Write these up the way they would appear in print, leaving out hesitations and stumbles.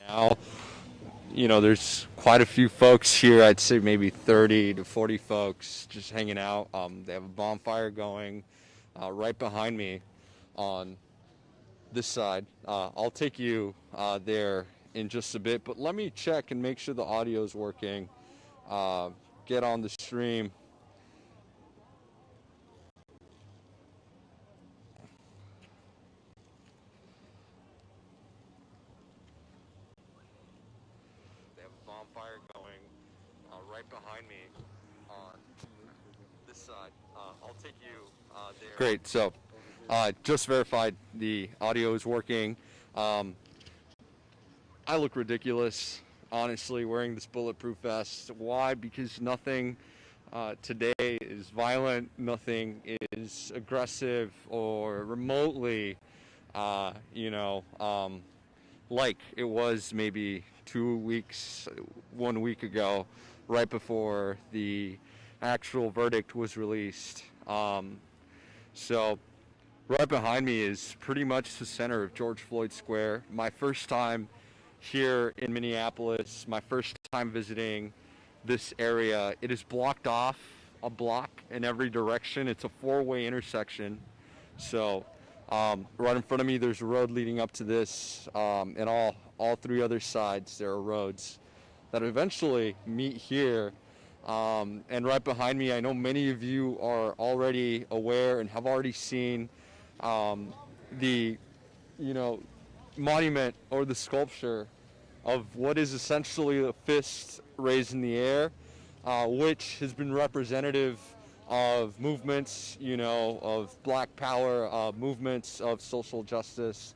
Now, there's quite a few folks here. I'd say maybe 30 to 40 folks just hanging out. They have a bonfire going right behind me on this side. I'll take you there in just a bit, but let me check and make sure the audio is working. Get on the stream. They have a bonfire going right behind me on this side. I'll take you there. Great. So, just verified the audio is working. Um, I look ridiculous, honestly, wearing this bulletproof vest. Why? Because nothing today is violent, nothing is aggressive or remotely, uh, you know, um, like it was maybe 2 weeks, 1 week ago, right before the actual verdict was released. So, right behind me is pretty much the center of George Floyd Square. My first time here in Minneapolis, my first time visiting this area. It is blocked off a block in every direction. It's a four-way intersection. So right in front of me, there's a road leading up to this, and all three other sides there are roads that eventually meet here. And right behind me, I know many of you are already aware and have already seen the, you know, monument or the sculpture of what is essentially a fist raised in the air, which has been representative of movements, of black power, movements of social justice.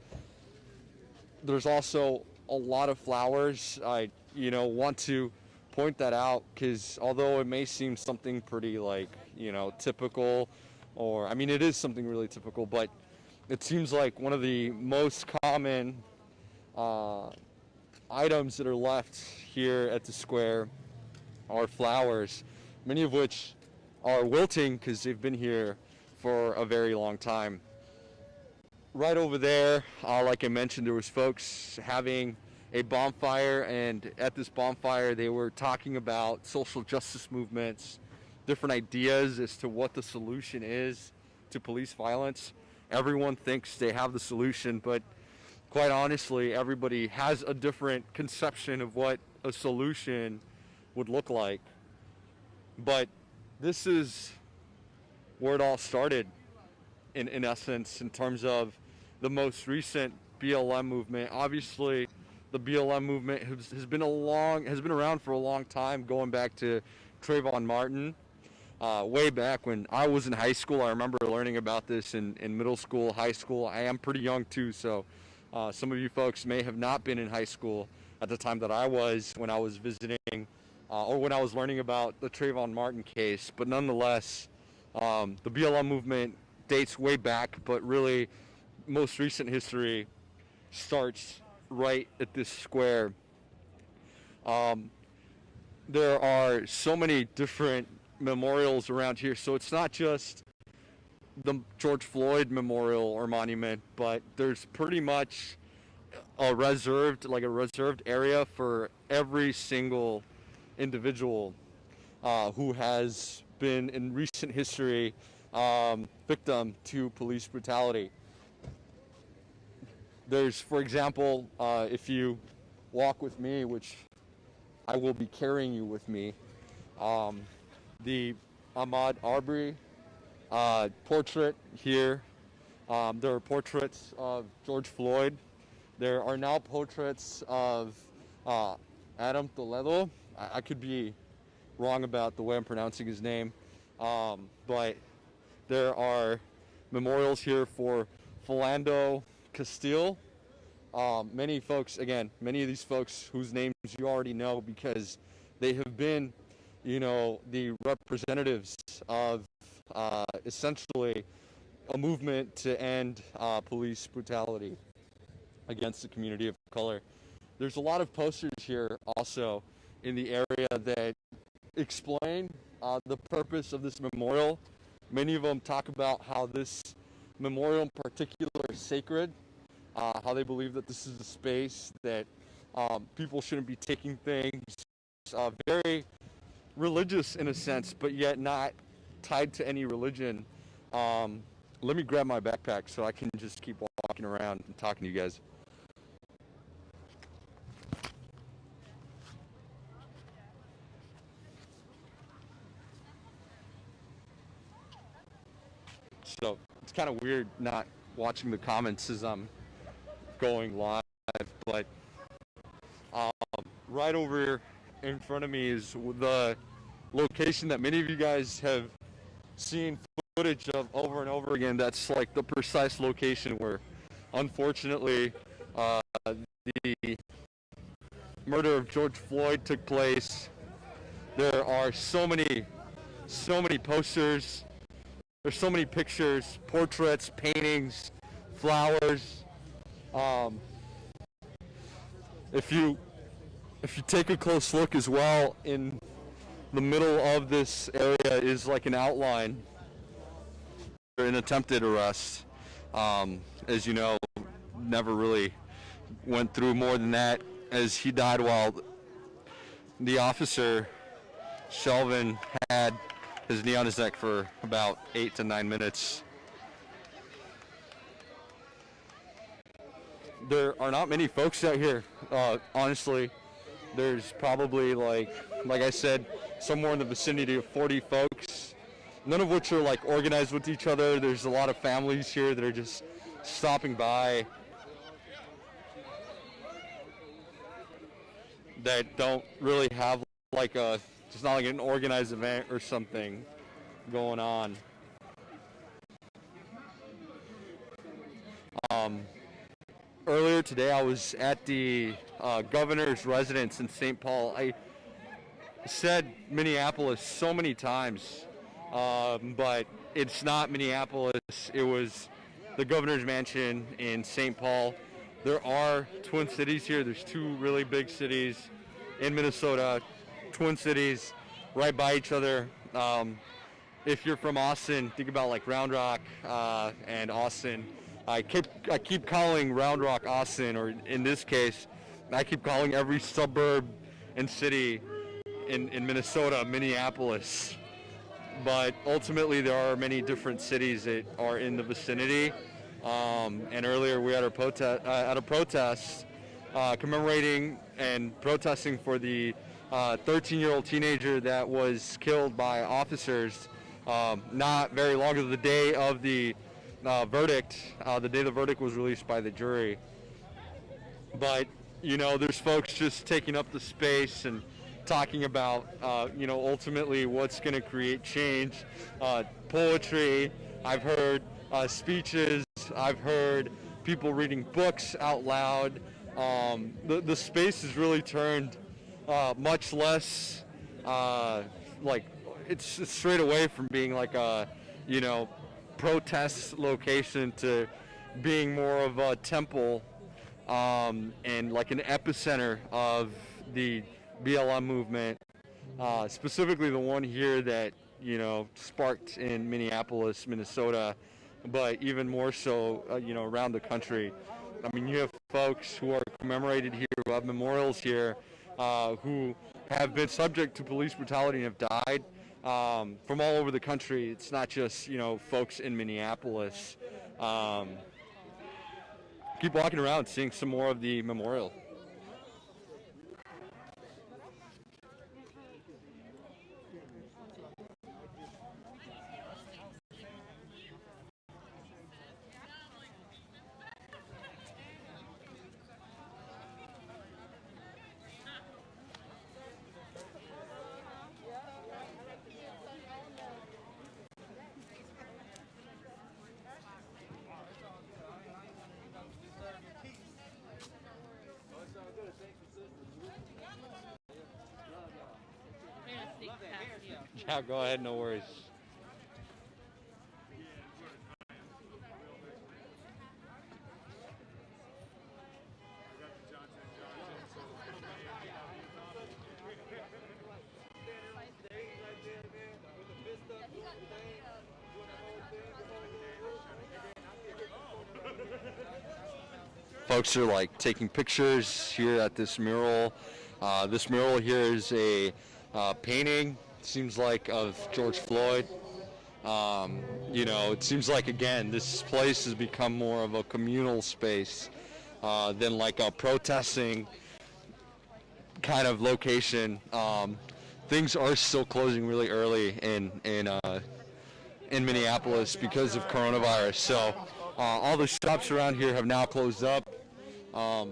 There's also a lot of flowers. I, want to point that out because although it may seem something pretty like, typical, or I mean, it is something really typical, but it seems like one of the most common items that are left here at the square are flowers, many of which are wilting because they've been here for a very long time. Right over there, like I mentioned, there was folks having a bonfire, and at this bonfire they were talking about social justice movements, different ideas as to what the solution is to police violence. Everyone thinks they have the solution, but quite honestly, everybody has a different conception of what a solution would look like. But this is where it all started, in essence, in terms of the most recent BLM movement. Obviously, the BLM movement has been around for a long time, going back to Trayvon Martin. Way back when I was in high school, I remember learning about this in middle school, high school. I am pretty young too, so some of you folks may have not been in high school at the time that I was when I was visiting or when I was learning about the Trayvon Martin case. But nonetheless, the BLM movement dates way back, but really most recent history starts right at this square. There are so many different memorials around here, so it's not just the George Floyd memorial or monument, but there's pretty much a reserved area for every single individual who has been in recent history victim to police brutality. There's, for example, if you walk with me, which I will be carrying you with me, the Ahmaud Arbery portrait here. There are portraits of George Floyd. There are now portraits of Adam Toledo. I could be wrong about the way I'm pronouncing his name, but there are memorials here for Philando Castile. Many of these folks whose names you already know because they have been, the representatives of essentially a movement to end police brutality against the community of color. There's a lot of posters here also in the area that explain the purpose of this memorial. Many of them talk about how this memorial in particular is sacred, how they believe that this is a space that People shouldn't be taking things very religious in a sense, but yet not tied to any religion. Let me grab my backpack so I can just keep walking around and talking to you guys. So it's kind of weird not watching the comments as I'm going live, but right over in front of me is the location that many of you guys have seen footage of over and over again. That's like the precise location where, unfortunately, the murder of George Floyd took place. There are so many posters. There's so many pictures, portraits, paintings, flowers. If you take a close look as well, in the middle of this area is like an outline for an attempted arrest. As you know, never really went through more than that, as he died while the officer, Shelvin, had his knee on his neck for about 8 to 9 minutes. There are not many folks out here, honestly. There's probably, like I said, somewhere in the vicinity of 40 folks, none of which are like organized with each other. There's a lot of families here that are just stopping by, that don't really have like it's not like an organized event or something going on. Earlier today, I was at the governor's residence in St. Paul. I said Minneapolis so many times, but it's not Minneapolis. It was the governor's mansion in St. Paul. There are twin cities here. There's two really big cities in Minnesota, twin cities right by each other. If you're from Austin, think about like Round Rock and Austin. I keep calling Round Rock Austin, or in this case, I keep calling every suburb and city in Minnesota Minneapolis. But ultimately, there are many different cities that are in the vicinity. And earlier, we had a protest commemorating and protesting for the 13-year-old teenager that was killed by officers not very long ago, the day of the verdict. The day the verdict was released by the jury. But, you know, there's folks just taking up the space and talking about, you know, ultimately what's going to create change. Poetry, I've heard speeches, I've heard people reading books out loud. The space has really turned much less like it's straight away from being like a, you know, protest location to being more of a temple and like an epicenter of the BLM movement, specifically the one here that, you know, sparked in Minneapolis, Minnesota, but even more so, you know, around the country. I mean, you have folks who are commemorated here, who have memorials here, who have been subject to police brutality and have died from all over the country. It's not just, you know, folks in Minneapolis. Keep walking around, seeing some more of the memorial. Yeah, go ahead, no worries. Folks are like taking pictures here at this mural. This mural here is a painting, seems like, of George Floyd. It seems like, again, this place has become more of a communal space than like a protesting kind of location. Things are still closing really early in Minneapolis because of coronavirus. So all the shops around here have now closed up. I'll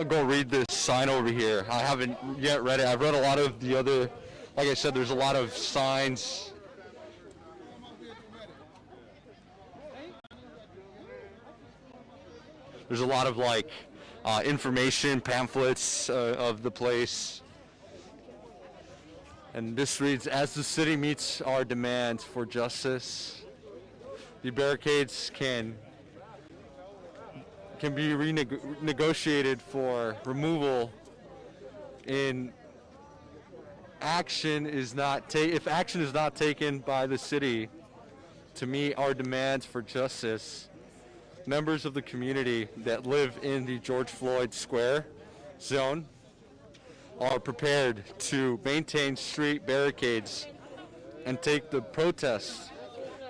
go read this sign over here. I haven't yet read it. I've read a lot of the other, like I said, there's a lot of signs. There's a lot of like information pamphlets of the place. And this reads, as the city meets our demands for justice, the barricades can be renegotiated for removal if action is not taken by the city to meet our demands for justice. Members of the community that live in the George Floyd Square zone are prepared to maintain street barricades and take the protests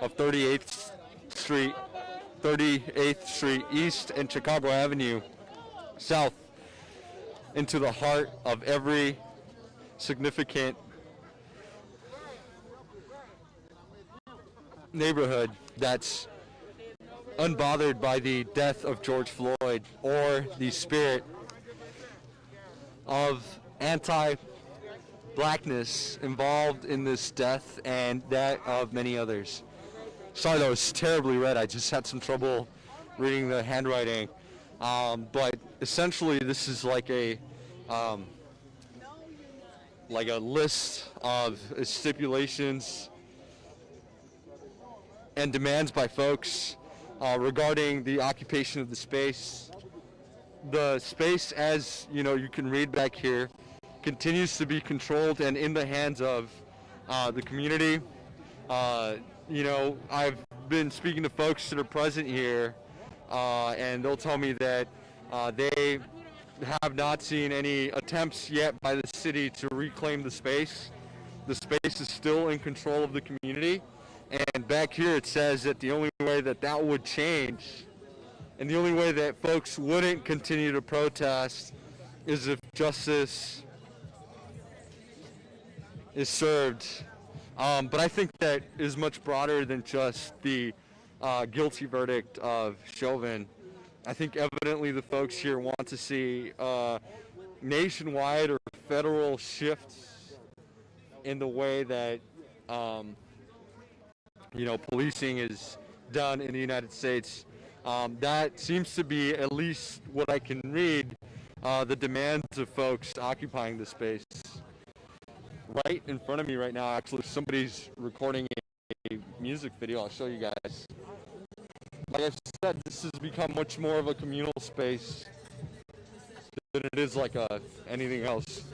of 38th Street East and Chicago Avenue South into the heart of every significant neighborhood that's unbothered by the death of George Floyd or the spirit of anti-blackness involved in this death and that of many others. Sorry, that was terribly read. I just had some trouble reading the handwriting. But essentially, this is like a list of stipulations and demands by folks regarding the occupation of the space. The space, as you can read back here, continues to be controlled and in the hands of the community. I've been speaking to folks that are present here, and they'll tell me that they have not seen any attempts yet by the city to reclaim the space. The space is still in control of the community. And back here it says that the only way that would change and the only way that folks wouldn't continue to protest is if justice is served. But I think that is much broader than just the guilty verdict of Chauvin. I think evidently the folks here want to see nationwide or federal shifts in the way that policing is done in the United States. That seems to be, at least what I can read, the demands of folks occupying the space. Right in front of me right now, actually, somebody's recording a music video. I'll show you guys. Like I said, this has become much more of a communal space than it is like anything else.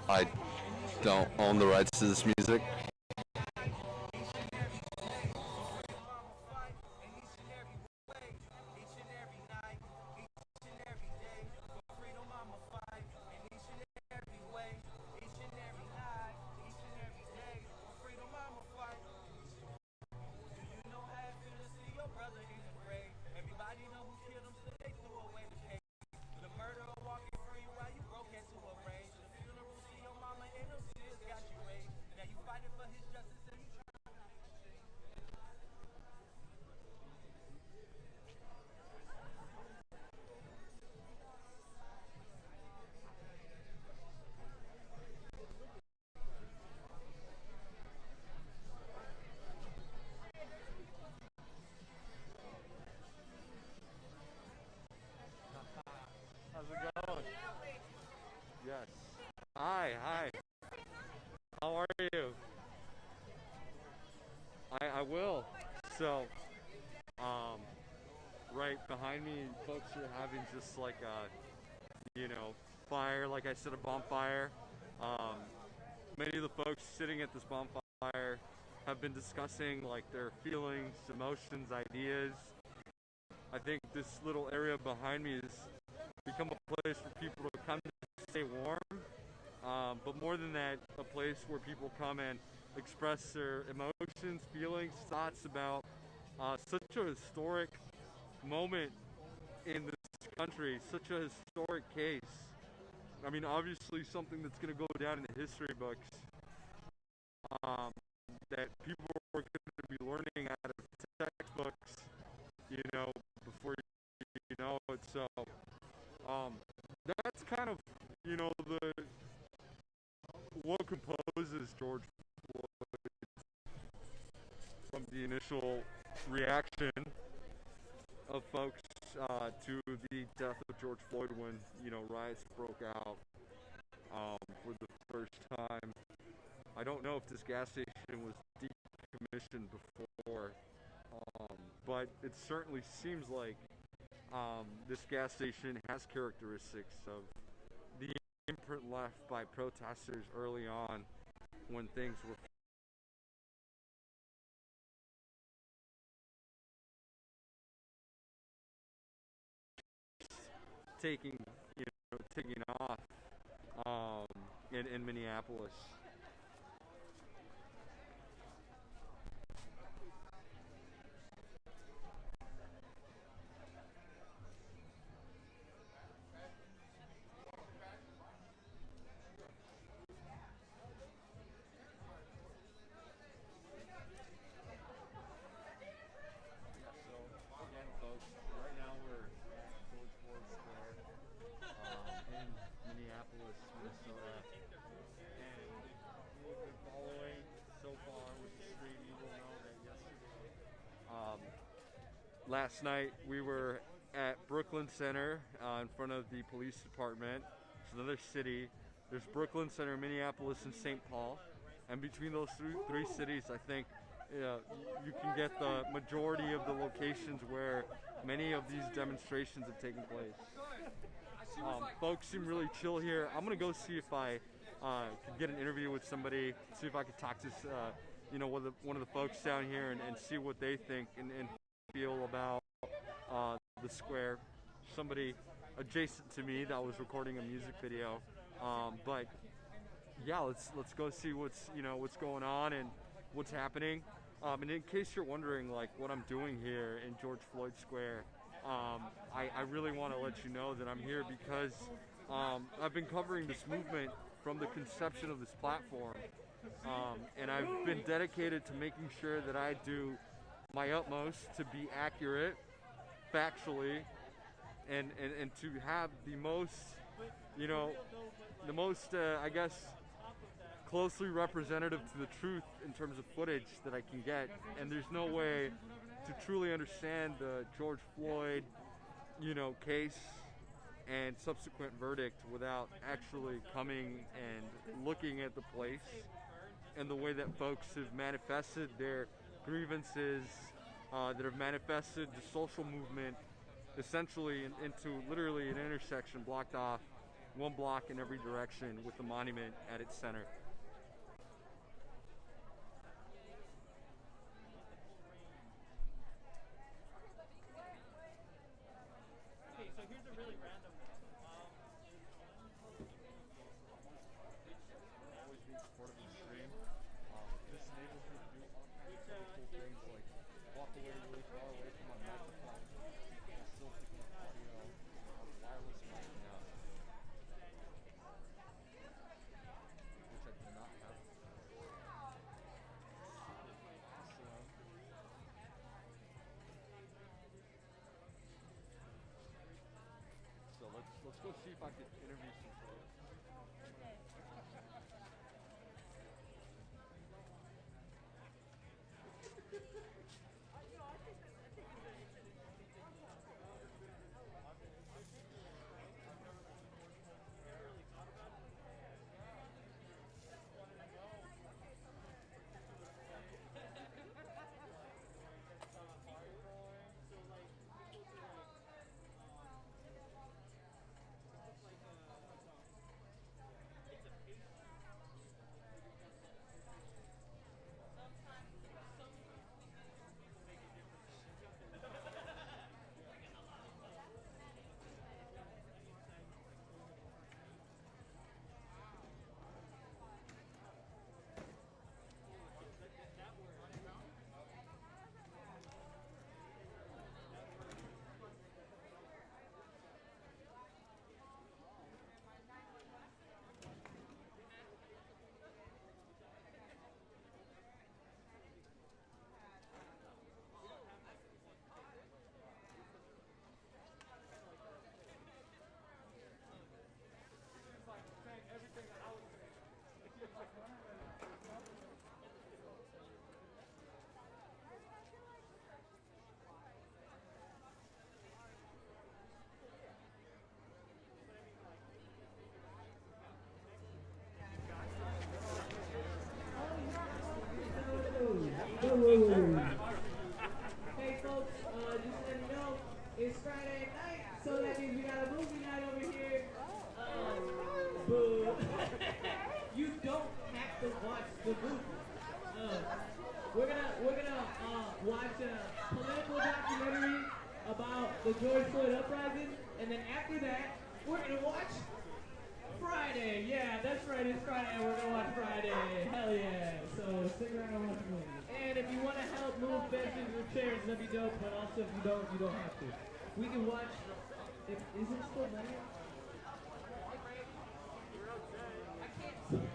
I don't own the rights to this music. Now you fighting for doing? Yes. Hi, hi. How are you? I will. So, um, right behind me, folks are having just like a, fire, like I said, a bonfire. Um, Many of the folks sitting at this bonfire have been discussing like their feelings, emotions, ideas. I think this little area behind me has become a place for people to come to stay warm. But more than that, a place where people come and express their emotions, feelings, thoughts about such a historic moment in this country, such a historic case. I mean, obviously something that's going to go down in the history books, um, that people are going to be learning out of textbooks, before you know it. So that's kind of, the what composes George Floyd from the initial reaction of folks to the death of George Floyd when, riots broke out for the first time. I don't know if this gas station was decommissioned before, but it certainly seems like this gas station has characteristics of the imprint left by protesters early on when things were taking, taking off in Minneapolis. Again, folks, right now we're at George Floyd Square in Minneapolis, Minnesota, and if you've been following so far with the stream, you will know that yesterday, last night we were at Brooklyn Center in front of the police department. It's another city. There's Brooklyn Center, Minneapolis, and St. Paul, and between those three cities, I think you can get the majority of the locations where many of these demonstrations have taken place. Folks seem really chill here. I'm gonna go see if I can get an interview with somebody, see if I could talk to one of the folks down here and see what they think and feel about the square. Somebody adjacent to me that was recording a music video, but yeah, let's go see what's going on and what's happening. And in case you're wondering, like, what I'm doing here in George Floyd Square, I really want to let you know that I'm here because I've been covering this movement from the conception of this platform, and I've been dedicated to making sure that I do my utmost to be accurate, factually, and to have the most, I guess, closely representative to the truth in terms of footage that I can get. And there's no way to truly understand the George Floyd, case and subsequent verdict without actually coming and looking at the place and the way that folks have manifested their grievances, that have manifested the social movement essentially into literally an intersection blocked off, one block in every direction with the monument at its center. Let's go see if I can interview some folks. We're gonna watch a political documentary about the George Floyd uprising, and then after that, we're gonna watch Friday. Yeah, that's right. It's Friday. We're gonna watch Friday. Hell yeah! So stick around and watch the movie. And if you want to help move benches or chairs, that'd be dope. But also, if you don't have to. We can watch. Is it still there? I can't see.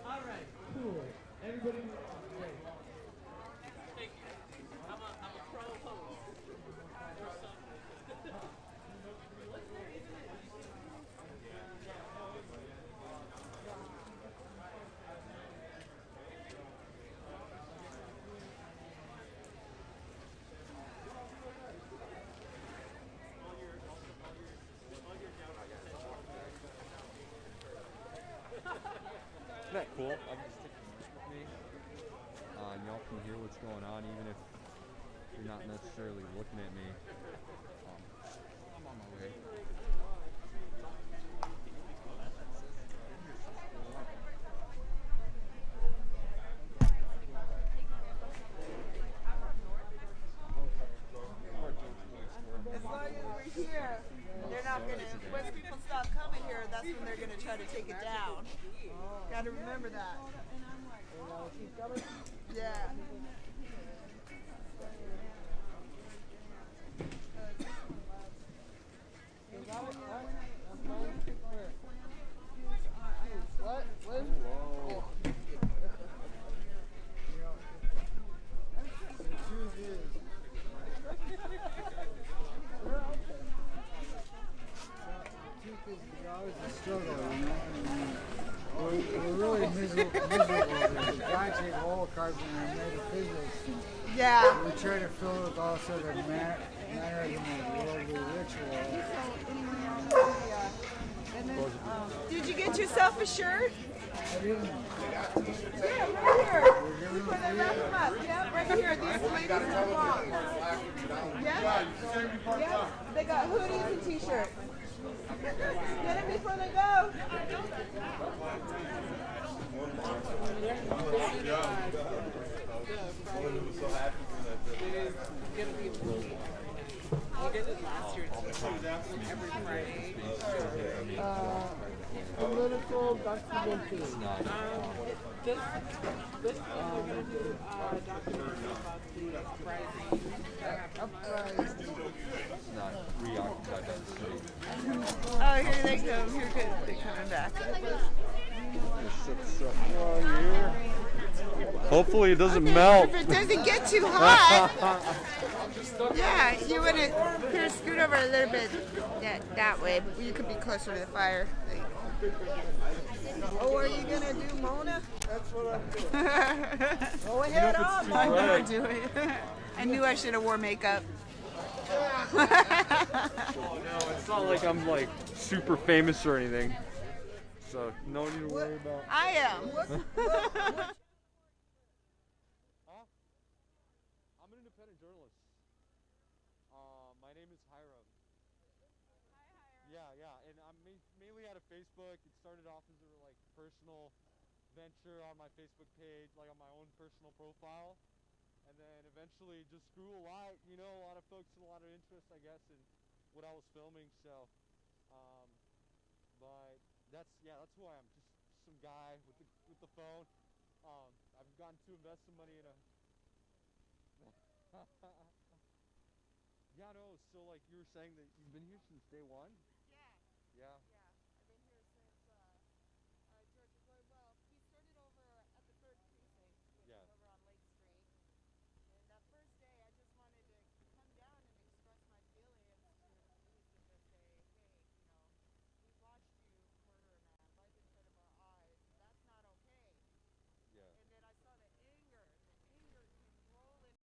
All right, cool. Everybody, great. Thank you. I'm a pro host. Isn't that cool? I'll just stick the mic with me, and y'all can hear what's going on, even if you're not necessarily looking at me. I'm on my way. As long as we're here, they're not gonna. Once people stop coming here, that's when they're gonna try to take it down. Got to remember that. Yeah. What? What? Oh. The truth is, there's always a struggle, you know. We're really miserable. The guy take all cards and metaphysics. Yeah. We try to fill it with all sort of manner of worldly ritual. Did you get yourself a shirt? I didn't. Yeah, right here. You put it wrap them up. Yeah, right here. These ladies are long. Yeah? Yeah. They got hoodies and t-shirts. Get it before they go. Political documentary. This we're gonna do a documentary about the uprising. It's not reoccupied by the city. Oh, here they come. Here they're coming back. Hopefully it doesn't melt. If it doesn't get too hot. Yeah, you want to here scoot over a little bit that way. You could be closer to the fire. Oh, are you gonna do Mona? That's what I'm doing. Go ahead on. I'm gonna do it. I knew I should have wore makeup. No, it's not like I'm like super famous or anything. So no need to worry about. I am. I'm an independent journalist. My name is Hiram. Hi, Hiram. Yeah, and I'm mainly out of Facebook. It started off as a like personal venture on my Facebook page, like on my own personal profile, and then eventually just grew a lot. You know, a lot of folks and a lot of interest, I guess, in what I was filming. So, but that's who I am. Just some guy with the phone. I've gotten to invest some money in a. Yeah, no. So like you were saying that you've been here since day one. Yeah. Yeah. Yeah. I've been here since George Floyd. Well, he started over at the 3rd Precinct, which Yeah. is over on Lake Street. And that first day, I just wanted to come down and express my feelings to the police and just say, hey, we watched you murder a man right in front of our eyes. That's not okay. Yeah. And then I saw the anger. The anger came rolling in.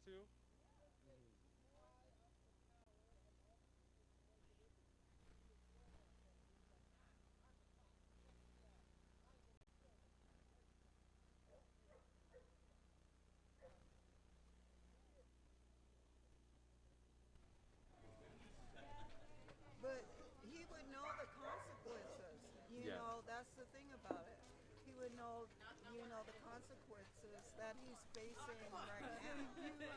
to. But he would know the consequences. You Yeah. know, that's the thing about it. He would know, the consequences that he's facing right now.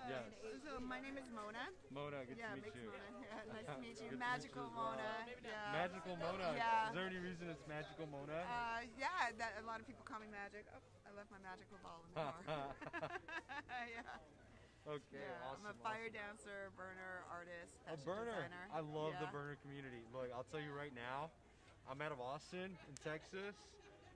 Yes. So my name is Mona. Mona, good Yeah, to meet mixed you. Mona. Yeah, nice to meet you. Good to meet Magical you as well. Mona. Yeah. Magical Mona. Yeah. Is there any reason it's Magical Mona? Yeah, that a lot of people call me Magic. Oh, I left my magical ball in the car. Yeah. Okay, Yeah, awesome. I'm a fire dancer, burner, artist, A fashion burner. designer. I love the Yeah. burner community. Look, I'll tell you right now, I'm out of Austin in Texas,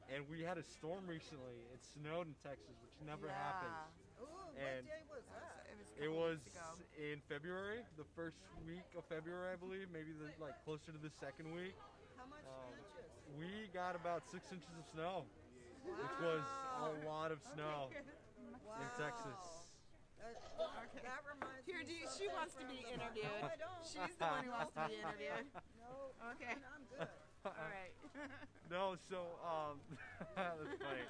and we had a storm recently. It snowed in Texas, which never happens. Ooh, And what day was that? It was. It was in February, the first week of February, I believe, maybe like closer to the second week. How much inches? We got about 6 inches of snow, which was a lot of snow in Texas. That reminds Here, me. she wants to be interviewed. I don't. She's the one who wants to be interviewed. No. Okay. I'm good. All right. No, so that's funny.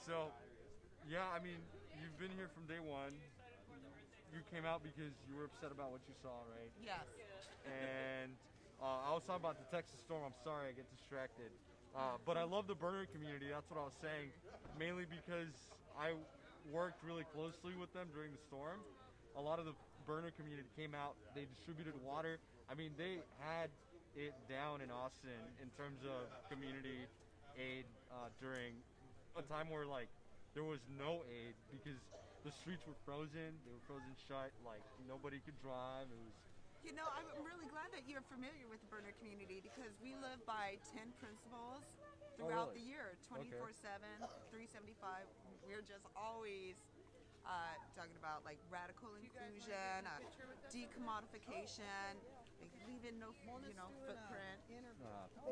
So yeah, I mean, you've been here from day one. You came out because you were upset about what you saw, right? Yes. And I was talking about the Texas storm. I'm sorry, I get distracted. But I love the burner community. That's what I was saying. Mainly because I worked really closely with them during the storm. A lot of the burner community came out. They distributed water. I mean, they had it down in Austin in terms of community aid during a time where like there was no aid because the streets were frozen. They were frozen shut. Like nobody could drive. It was You know, I'm really glad that you're familiar with the burner community because we live by 10 principles throughout really? the year, 24/7, 375. We're just always talking about like radical inclusion, decommodification, like leaving no, footprint.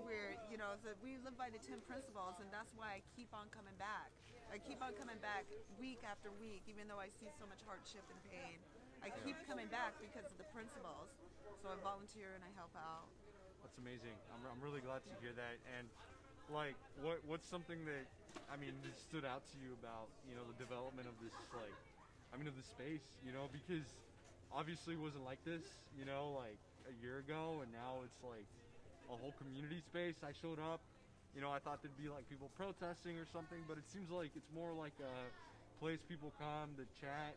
We're, so we live by the 10 principles, and that's why I keep on coming back. I keep on coming back week after week, even though I see so much hardship and pain. I keep coming back because of the principles. So I volunteer and I help out. That's amazing. I'm really glad to hear that. And like, what's something that that stood out to you about the development of this of the space? Because obviously it wasn't like this like a year ago, and now it's like a whole community space. I showed up. I thought there'd be like people protesting or something, but it seems like it's more like a place people come to chat,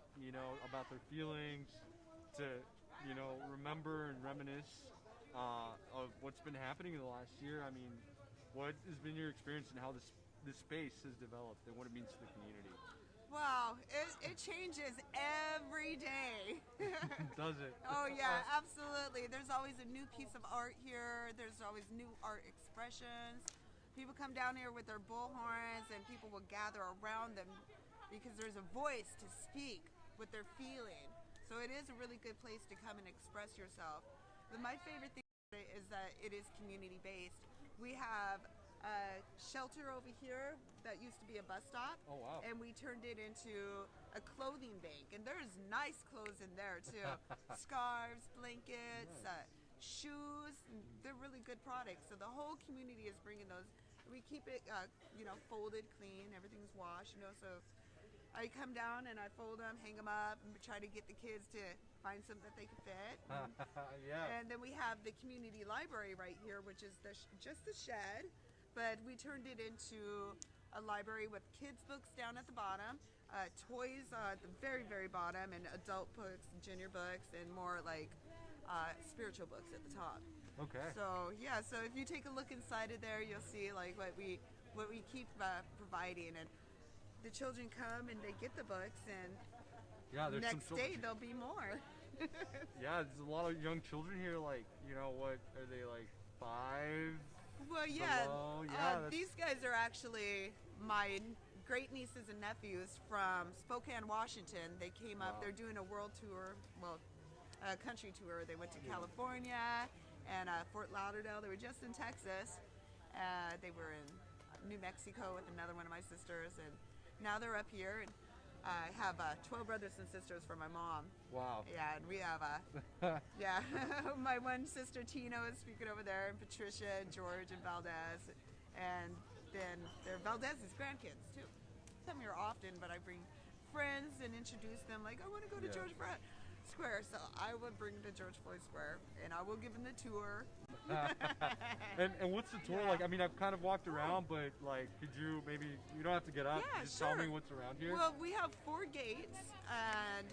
about their feelings, to, remember and reminisce of what's been happening in the last year. I mean, what has been your experience and how this space has developed and what it means to the community? Wow, it changes every day. Does it? Oh yeah, absolutely. There's always a new piece of art here. There's always new art expressions. People come down here with their bullhorns and people will gather around them because there's a voice to speak what they're feeling. So it is a really good place to come and express yourself. But my favorite thing about it is that it is community based. We have a shelter over here that used to be a bus stop. Oh wow. And we turned it into a clothing bank. And there's nice clothes in there too. Scarves, blankets, shoes. They're really good products. So the whole community is bringing those. We keep it, folded, clean. Everything's washed, So I come down and I fold them, hang them up, and try to get the kids to find something that they can fit. Yeah. And then we have the community library right here, which is just the shed, but we turned it into a library with kids' books down at the bottom, toys at the very, very bottom, and adult books, junior books, and more like spiritual books at the top. Okay. So yeah, so if you take a look inside of there, you'll see like what we keep providing, and the children come and they get the books, and there's next some day there'll be more. Yeah, there's a lot of young children here. Like, what are they, like 5? Well, yeah, below? these guys are actually my great nieces and nephews from Spokane, Washington. They came up. Wow. They're doing a world tour, a country tour. They went to California and Fort Lauderdale. They were just in Texas. They were in New Mexico with another one of my sisters, and now they're up here. And I have 12 brothers and sisters from my mom. Wow. Yeah, and we have yeah, my one sister Tina is speaking over there, and Patricia, and George, and Valdez, and then they're Valdez's grandkids too. Come here often, but I bring friends and introduce them. Like, I want to go to George Floyd Square, so I will bring them to George Floyd Square, and I will give them the tour. And what's the tour like? I mean, I've kind of walked around, but like, could you maybe, you don't have to get up, Yeah, just sure. tell me what's around here? Well, we have 4 gates, and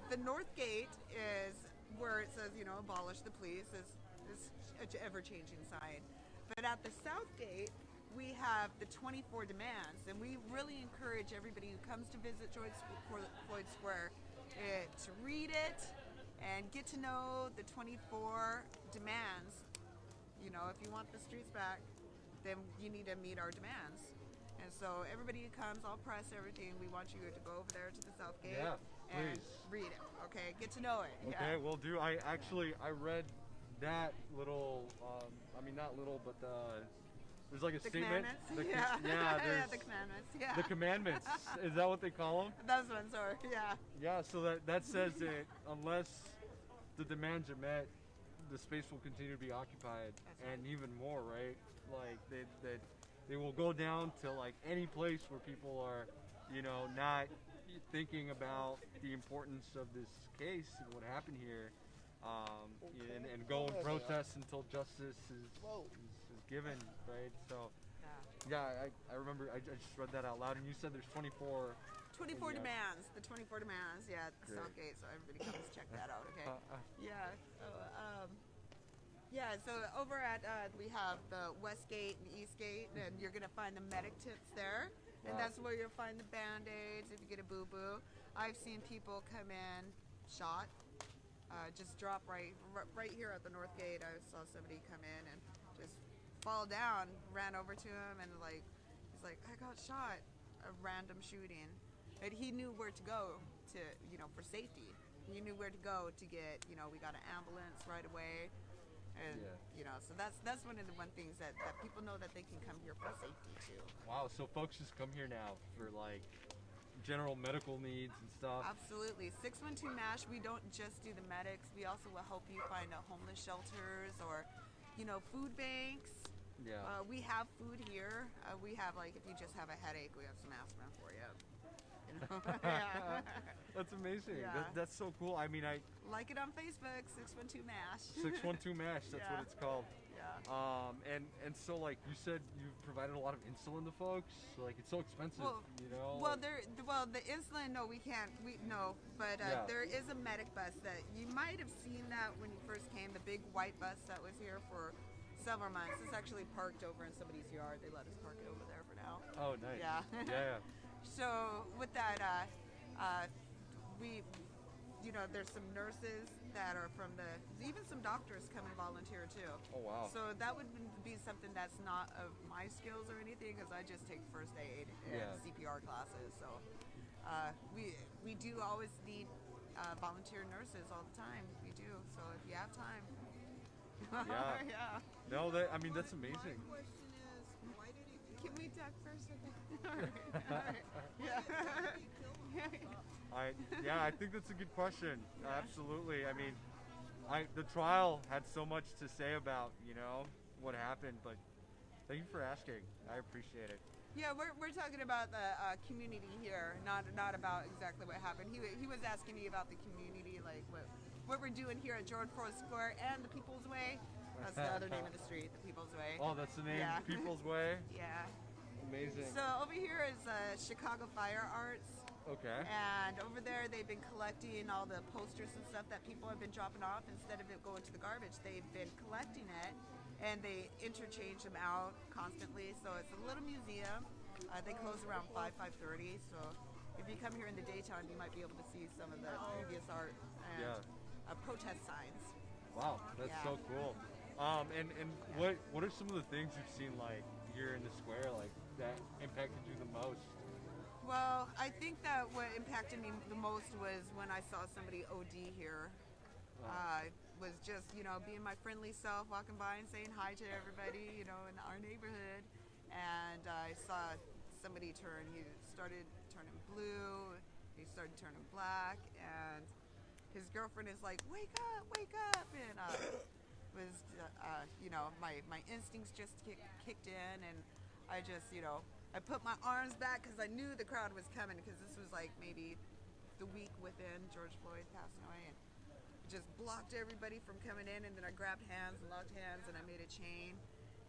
the north gate is where it says, you know, abolish the police. It's an ever-changing sign. But at the south gate, we have the 24 demands, and we really encourage everybody who comes to visit George Floyd Square to read it and get to know the 24 demands. You know, if you want the streets back, then you need to meet our demands. And so everybody who comes, I'll press everything. We want you to go over there to the south gate and read it. Okay, get to know it. Okay, will do. I read that little, I mean not little, but there's like a statement. Commandments. The commandments. Yeah. The commandments. Is that what they call them? Those ones are. Yeah. Yeah. So that says that unless the demands are met, the space will continue to be occupied, and even more, right? Like they will go down to like any place where people are, you know, not thinking about the importance of this case and what happened here, and go and protest until justice is given, right? So yeah, I remember I just read that out loud, and you said there's 24 demands. The 24 demands, at the south gate, so everybody comes check that out, okay? So over at we have the west gate and east gate, and you're gonna find the medic tips there, and that's where you'll find the band-aids if you get a boo-boo. I've seen people come in shot, just drop right here at the north gate. I saw somebody come in and just fall down, ran over to him, and he's like, I got shot, a random shooting. But he knew where to go to, you know, for safety. He knew where to go to get, you know, we got an ambulance right away. And, you know, so that's one of the things that people know that they can come here for safety too. Wow, so folks just come here now for like general medical needs and stuff. Absolutely. 612 MASH, we don't just do the medics. We also will help you find homeless shelters or, you know, food banks. Yeah. We have food here. We have, like, if you just have a headache, we have some aspirin for you. You know? That's amazing. Yeah. That's so cool. I mean, I like it on Facebook, 612 MASH. 612 MASH. That's what it's called. Yeah. And so like you said, you've provided a lot of insulin to folks. Like it's so expensive, you know. Well, the insulin, no, we can't. But there is a medic bus that you might have seen that when you first came. The big white bus that was here for several months. It's actually parked over in somebody's yard. They let us park it over there for now. Oh, nice. Yeah. Yeah. So with that, we, you know, there's some nurses that are from even some doctors come and volunteer too. Oh wow. So that would be something that's not of my skills or anything, because I just take first aid and CPR classes. So we do always need volunteer nurses all the time. We do. So if you have time. Yeah. No, I mean that's amazing. My question is, why did he? Can we talk first? I think that's a good question. Absolutely. I mean, the trial had so much to say about, you know, what happened, but thank you for asking. I appreciate it. Yeah, we're talking about the community here, not about exactly what happened. He was asking me about the community, like what we're doing here at George Floyd Square and the People's Way. That's the other name of the street, the People's Way. Oh, that's the name, People's Way? Yeah. Amazing. So over here is Chicago Fire Arts. Okay. And over there they've been collecting all the posters and stuff that people have been dropping off. Instead of it going to the garbage, they've been collecting it, and they interchange them out constantly. So it's a little museum. They close around 5:30. So if you come here in the daytime, you might be able to see some of the previous art and protest signs. Wow, that's so cool. And what are some of the things you've seen like here in the square like that impacted you the most? Well, I think that what impacted me the most was when I saw somebody OD here. Was just, you know, being my friendly self, walking by and saying hi to everybody, you know, in our neighborhood. And I saw somebody he started turning blue. he started turning black, and his girlfriend is like, wake up, and was my instincts just kicked in, and I just I put my arms back because I knew the crowd was coming, because this was like maybe the week within George Floyd passing away, and just blocked everybody from coming in, and then I grabbed hands and locked hands, and I made a chain,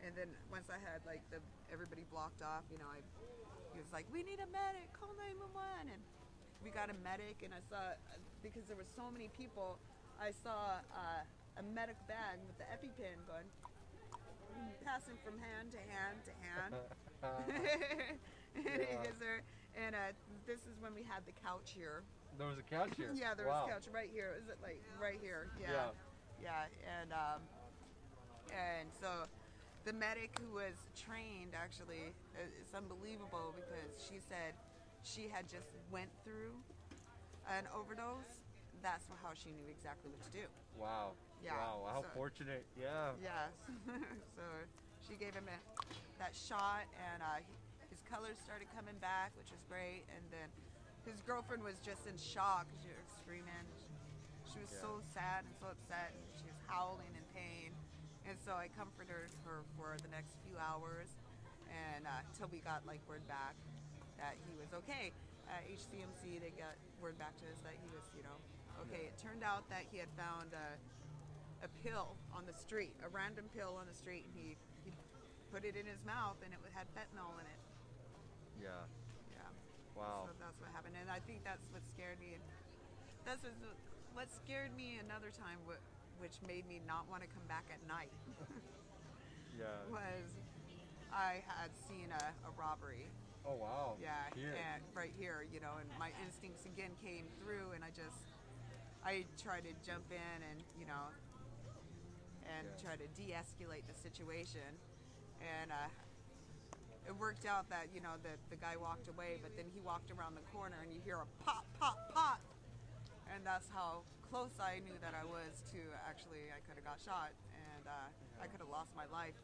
and then once I had like everybody blocked off, he was like, we need a medic, call 911, and we got a medic, and I saw, because there were so many people, I saw a medic bag with the EpiPen going, passing from hand to hand to hand. And this is when we had the couch here. There was a couch here? Yeah, there was a couch right here. Is it like right here? Yeah. Yeah. And so the medic who was trained, actually, it's unbelievable, because she said she had just went through an overdose. That's how she knew exactly what to do. Wow. Yeah. Wow. How fortunate. Yeah. Yes. So she gave him that shot, and his colors started coming back, which was great. And then his girlfriend was just in shock. She was screaming. She was so sad and so upset, and she was howling in pain. And so I comforted her for the next few hours, and till we got word back that he was okay. At HCMC, they got word back to us that he was, okay. It turned out that he had found a pill on the street, a random pill on the street, and he put it in his mouth, and it had fentanyl in it. Yeah. Yeah. Wow. So that's what happened, and I think that's what scared me. That's what scared me another time, which made me not want to come back at night. Yeah. Was I had seen a robbery. Oh wow. Yeah, Here. and right here, and my instincts again came through, and I tried to jump in and try to de-escalate the situation, and it worked out that the guy walked away, but then he walked around the corner, and you hear a pop, pop, pop, and that's how close I knew that I was to actually I could have got shot, and I could have lost my life.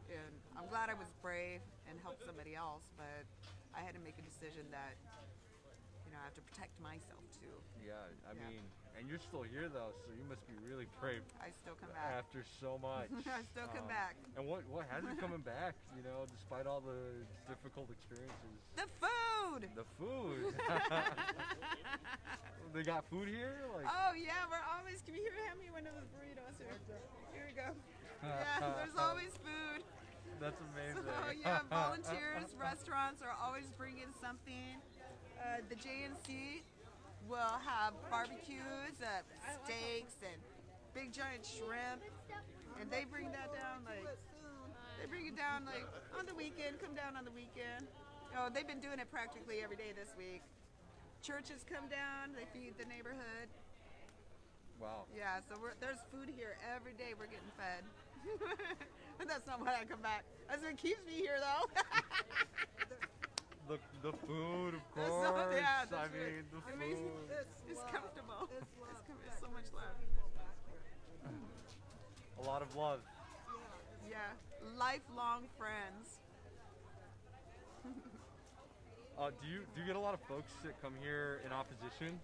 And I'm glad I was brave and helped somebody else, but I had to make a decision that I have to protect myself too. Yeah, I mean, and you're still here though, so you must be really brave. I still come back. After so much. I still come back. And what has you coming back, despite all the difficult experiences? The food! The food! They got food here? Oh yeah, we're always, can you hand me one of those burritos here? Here we go. Yeah, there's always food. That's amazing. So yeah, volunteers, restaurants are always bringing something. The JNC will have barbecues, steaks, and big giant shrimp, and they bring that down on the weekend. Come down on the weekend. Oh, they've been doing it practically every day this week. Churches come down, they feed the neighborhood. Wow. Yeah, so there's food here every day. We're getting fed. But that's not why I come back. That's what keeps me here, though. The food, of course. The food. It's comfortable. It's so much love. A lot of love. Yeah, lifelong friends. Do you get a lot of folks that come here in opposition,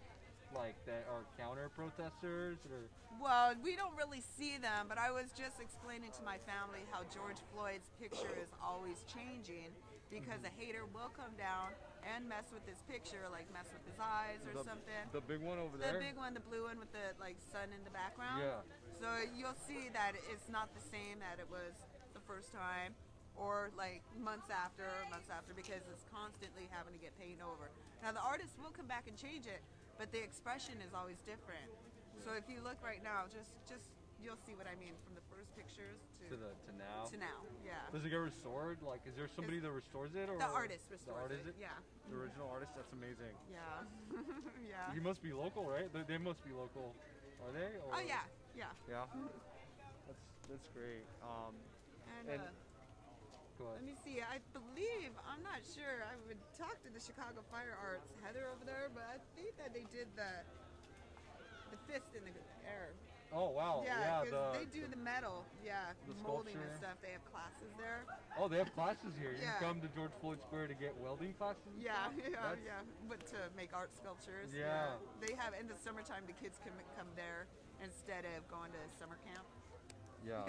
that are counter protesters, or? Well, we don't really see them, but I was just explaining to my family how George Floyd's picture is always changing, because a hater will come down and mess with his picture, mess with his eyes or something. The big one over there? The big one, the blue one with the sun in the background. Yeah. So you'll see that it's not the same that it was the first time, or months after, because it's constantly having to get painted over. Now the artist will come back and change it, but the expression is always different. So if you look right now, just you'll see what I mean, from the first pictures to now. To now, yeah. Does it get restored? Is there somebody that restores it, or the artist restores it? Yeah. The original artist. That's amazing. Yeah. Yeah. He must be local, right? They must be local. Are they? Or? Oh yeah. Yeah. Yeah. That's great. And go ahead. let me see. I believe, I'm not sure. I would talk to the Chicago Fire Arts, Heather over there, but I think that they did the fist in the air. Oh wow. Yeah, Yeah. 'cause they do the metal. Yeah, the molding and sculpture. stuff. They have classes there. Oh, they have classes here. You Yeah. can come to George Floyd Square to get welding classes. and Yeah, stuff? yeah, That's- yeah. But to make art sculptures. Yeah. They have in the summertime. The kids can come there instead of going to summer camp. Yeah.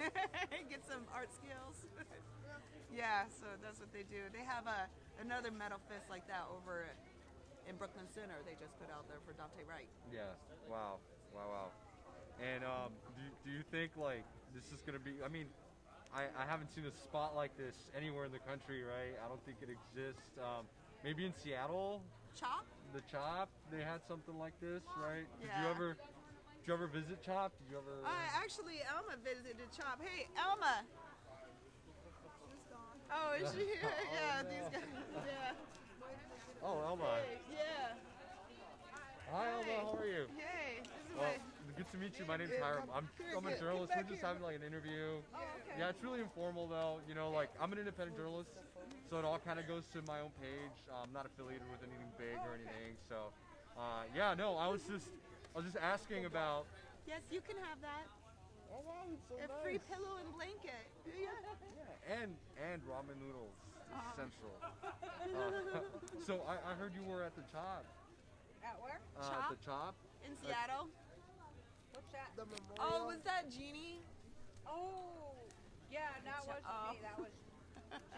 Get some art skills. Yeah, so that's what they do. They have another metal fist like that over in Brooklyn Center. They just put out there for Dante Wright. Yeah. Wow. Wow. And do you think like this is gonna be? I mean, I haven't seen a spot like this anywhere in the country, right? I don't think it exists. Maybe in Seattle, Chop? the Chop, they had something like this, right? Did Yeah. you ever visit Chop? Did you ever? Actually, Elma visited Chop. Hey, Elma. Oh, is she here? Yeah, these guys. Yeah. Oh, Elma. Yeah. Hi, Elma. How are you? Yay. This is Well, my. good to meet you. My name's Hiram. I'm a journalist. We're just having like an interview. Oh, okay. Yeah, it's really informal though. You know, like I'm an independent journalist, so it all kind of goes to my own page. I'm not affiliated with anything big or anything. So, yeah, no, I was just asking about. Yes, you can have that. Oh wow, it's so A free pillow and blanket. Yeah. Yeah, and ramen noodles, essential. So I heard you were at the Chop. At where? The Chop. In Seattle. What's that? Oh, was that Jeannie? Oh, yeah, that wasn't Oh. me. That was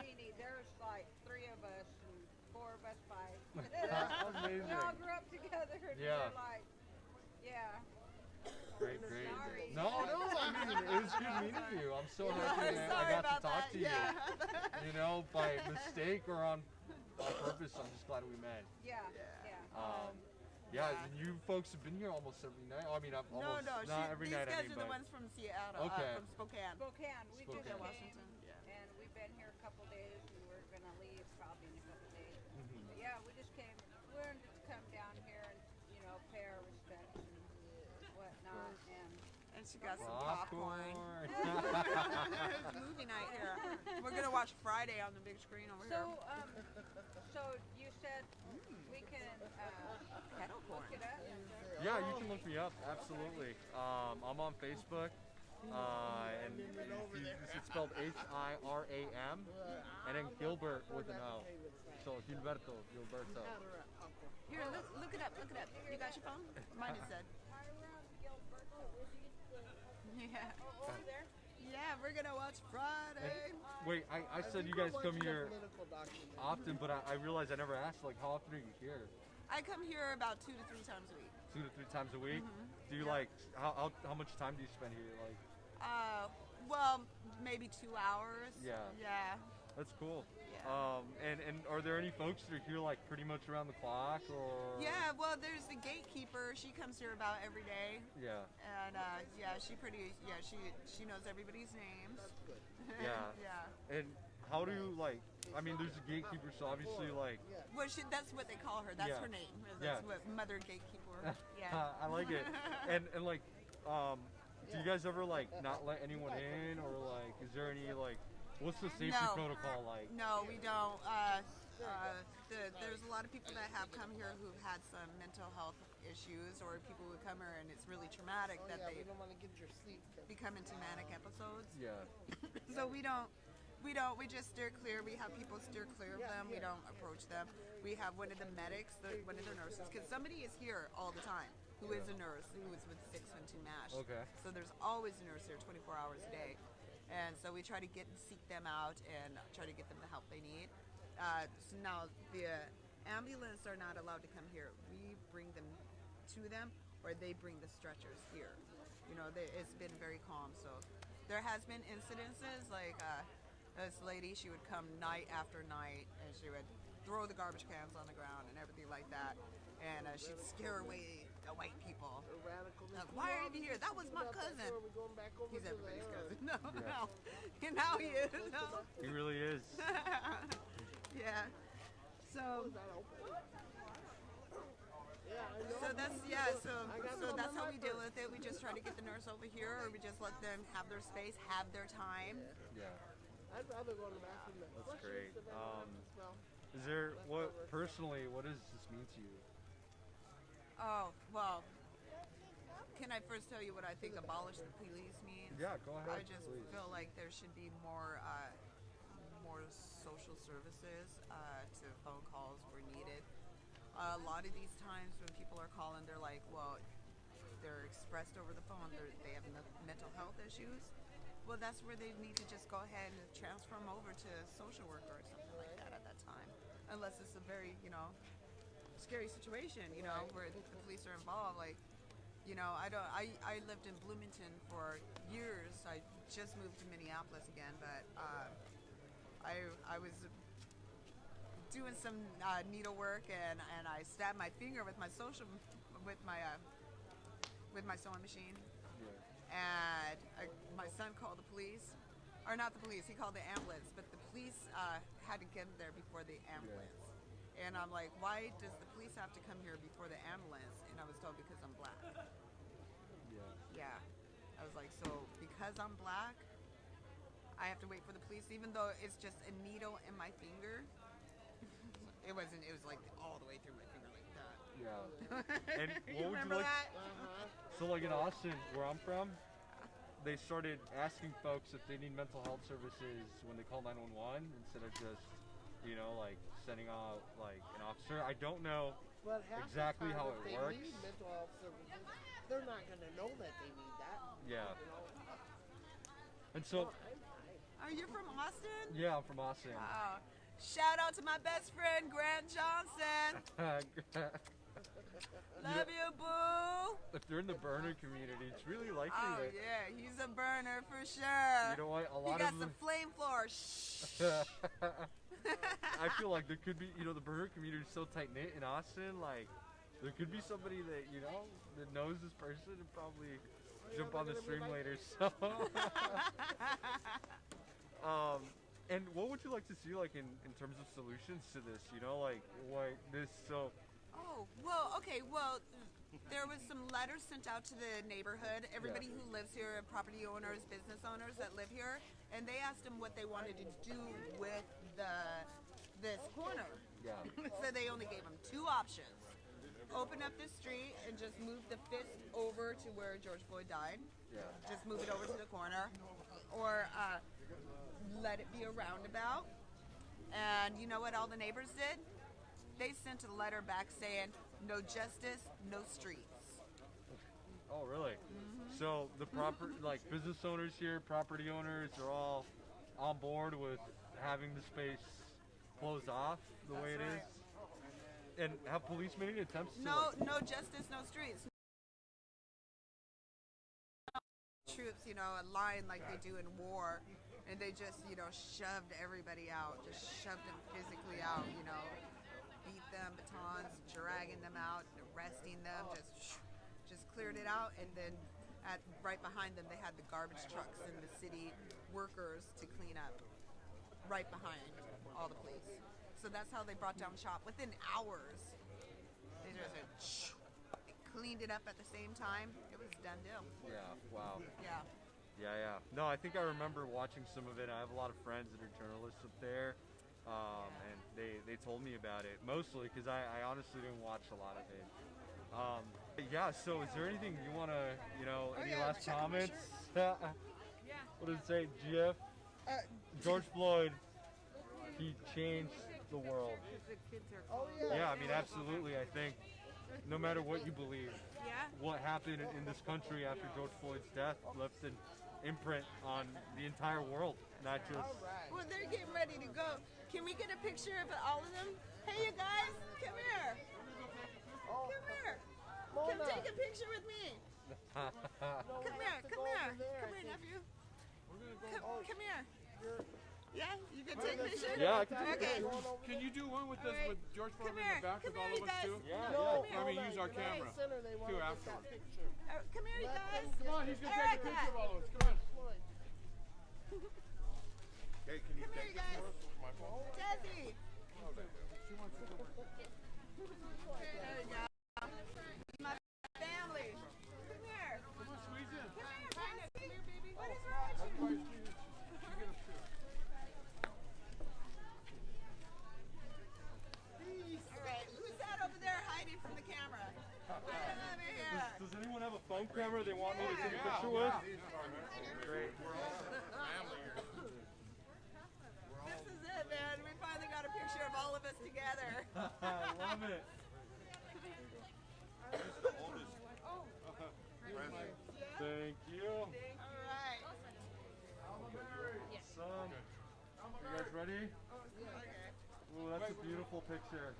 Jeannie. There's like 3 of us and 4 of us 5. Amazing. We all grew up together. And Yeah. we're like, yeah. Great. Sorry. No, I mean, it was good meeting you. I'm so happy that I Sorry got about to talk that. to you. Yeah. You know, by mistake or on purpose, I'm just glad we met. Yeah. Yeah, and you folks have been here almost every night. I mean, No, almost no. not every These night. guys I mean, are the but ones from Seattle. Okay. From Spokane. Spokane. We just Spokane. came, Washington. Yeah. and we've been here a couple days, and we're gonna leave probably in a couple days. Mm-hmm. But yeah, we just came. We wanted to come down here and pay our respects and whatnot. And she got some popcorn. popcorn. It's movie night here. We're gonna watch Friday on the big screen over here. So you said we can Kettle corn. look it up. Yeah, you can look me up. Absolutely. I'm on Facebook. And it's spelled Hiram, and then Gilbert with an O. So Gilberto. Here, look it up. Look it up. You got your phone? Mine is dead. Yeah. Over there. Yeah, we're gonna watch Friday. Wait, I said you guys come here often, but I realized I never asked, like, how often are you here? I come here about 2 to 3 times a week. 2 to 3 times a week? Mm-hmm. Do you like, how much time do you spend here? Like, Well, maybe 2 hours. Yeah. Yeah. that's cool. Yeah. And are there any folks that are here, like, pretty much around the clock, or? Yeah, well, there's the gatekeeper. She comes here about every day. Yeah. And she knows everybody's names. Yeah. Yeah. And how do you, like, I mean, there's a gatekeeper, so obviously, like, Well, that's what they call her. That's Yeah. her name. That's Yeah. what Mother Gatekeeper. Yeah. I like it. And like, do you guys ever, like, not let anyone in, or, like, is there any, like, what's the safety No. protocol like? No, we don't. There's a lot of people that have come here who've had some mental health issues, or people who come here and it's really traumatic that they become into manic episodes. Yeah. So we just steer clear. We have people steer clear of them. We don't approach them. We have one of the medics, one of the nurses, because somebody is here all the time who is a nurse, who is with 612 MASH. Okay. So there's always a nurse here 24 hours a day. And so we try to seek them out and try to get them the help they need. So now the ambulance are not allowed to come here. We bring them to them, or they bring the stretchers here. It's been very calm. So there has been incidences like this lady. She would come night after night, and she would throw the garbage cans on the ground and everything like that. And she'd scare away the white people. Like, why are you here? That was my cousin. He's everybody's cousin. No. Now he is. No. He really is. Yeah. So that's how we deal with it. We just try to get the nurse over here, or we just let them have their space, have their time. Yeah. I'd rather go to the bathroom. That's great. Is there, what does this mean to you? Oh, well, can I first tell you what I think abolish the police means? Yeah, go ahead. I just please. feel like there should be more social services to phone calls where needed. A lot of these times when people are calling, they're like, well, they're expressed over the phone, they have mental health issues. Well, that's where they need to just go ahead and transfer them over to a social worker or something like that at that time. Unless it's a very, scary situation, where the police are involved. Like, I lived in Bloomington for years. I just moved to Minneapolis again, but I was doing some needlework and I stabbed my finger with my with my sewing machine. And my son called the police, or not the police, he called the ambulance, but the police had to get there before the ambulance. And I'm like, why does the police have to come here before the ambulance? And I was told because I'm black. Yeah. I was like, so because I'm black, I have to wait for the police, even though it's just a needle in my finger. It was like all the way through my finger like that. Yeah. And You what would remember you like? that? So like in Austin, where I'm from, they started asking folks if they need mental health services when they call 911 instead of just, like sending out like an officer. I don't know But half exactly the time how if it they works. need mental health services, they're not going to know that they need that. Yeah. You know? And so, Oh, you're from Austin? yeah, I'm from Austin. Oh, shout out to my best friend, Grant Johnson. Love you, boo. If they're in the burner community, it's really likely Oh, that yeah, he's a burner for sure. you know what, a He lot got of some them. flame floor. Shh. I feel like there could be, the burner community is so tight knit in Austin. Like, there could be somebody that that knows this person and probably jump on the stream later. So, and what would you like to see, like in terms of solutions to this? Like this. So, Oh, well, okay, well, there was some letters sent out to the neighborhood, everybody who lives here, property owners, business owners that live here, and they asked them what they wanted to do with this corner. yeah, So they only gave them two options. Open up the street and just move the fist over to where George Floyd died. yeah, Just move it over to the corner. Or let it be a roundabout. And you know what all the neighbors did? They sent a letter back saying, no justice, no streets. Oh, really? So the business owners here, property owners, are all on board with having the space closed off the way it is. And have police made any attempts to No justice, no streets. Troops, aligned like they do in war, and they just, shoved everybody out, just shoved them physically out, beat them, batons, dragging them out, arresting them, just cleared it out, and then right behind them they had the garbage trucks and the city workers to clean up right behind all the police. So that's how they brought down shop within hours. They just cleaned it up at the same time. It was done deal. Yeah, wow. Yeah. Yeah. No, I think I remember watching some of it. I have a lot of friends that are journalists up there, and they told me about it, mostly because I honestly didn't watch a lot of it. Yeah, so is there anything you want to, any last comments? What does it say, GF? George Floyd, he changed the world. Oh, yeah. Yeah, I mean, absolutely. I think no matter what you believe, Yeah. what happened in this country after George Floyd's death left an imprint on the entire world, not just. All right. Well, they're getting ready to go. Can we get a picture of all of them? Hey, you guys, come here. Oh, Come here. Mona. Come take a picture with me. No, Come we here. have to Come go here. over there, Come I here, think. nephew. Oh, Come here. you're- Yeah, you can take a picture? Yeah, I can take a Okay. going over Can you do one with us Alright. with George Floyd Come in here. the back Come with all here, of you us guys. too? Yeah, No, yeah. I mean, use our United camera. Center, they want Too to get afterwards. that picture. Come here, you Let guys. them Come on, he's gonna take a Erica. picture of all of us. Come on. Floyd. Hey, can you Come here, take you guys. this for us with my phone? Jesse. She wants to go. There you go. My family. Come here. Come on, squeeze in. Come here, Jesse. What is wrong with you? All right, who's that over there hiding from the camera? Come over here. Does anyone have a phone camera they want me to take a picture with? Great. This is it, man. We finally got a picture of all of us together. I love it. Thank you. All right. Awesome. You guys ready? Ooh, that's a beautiful picture.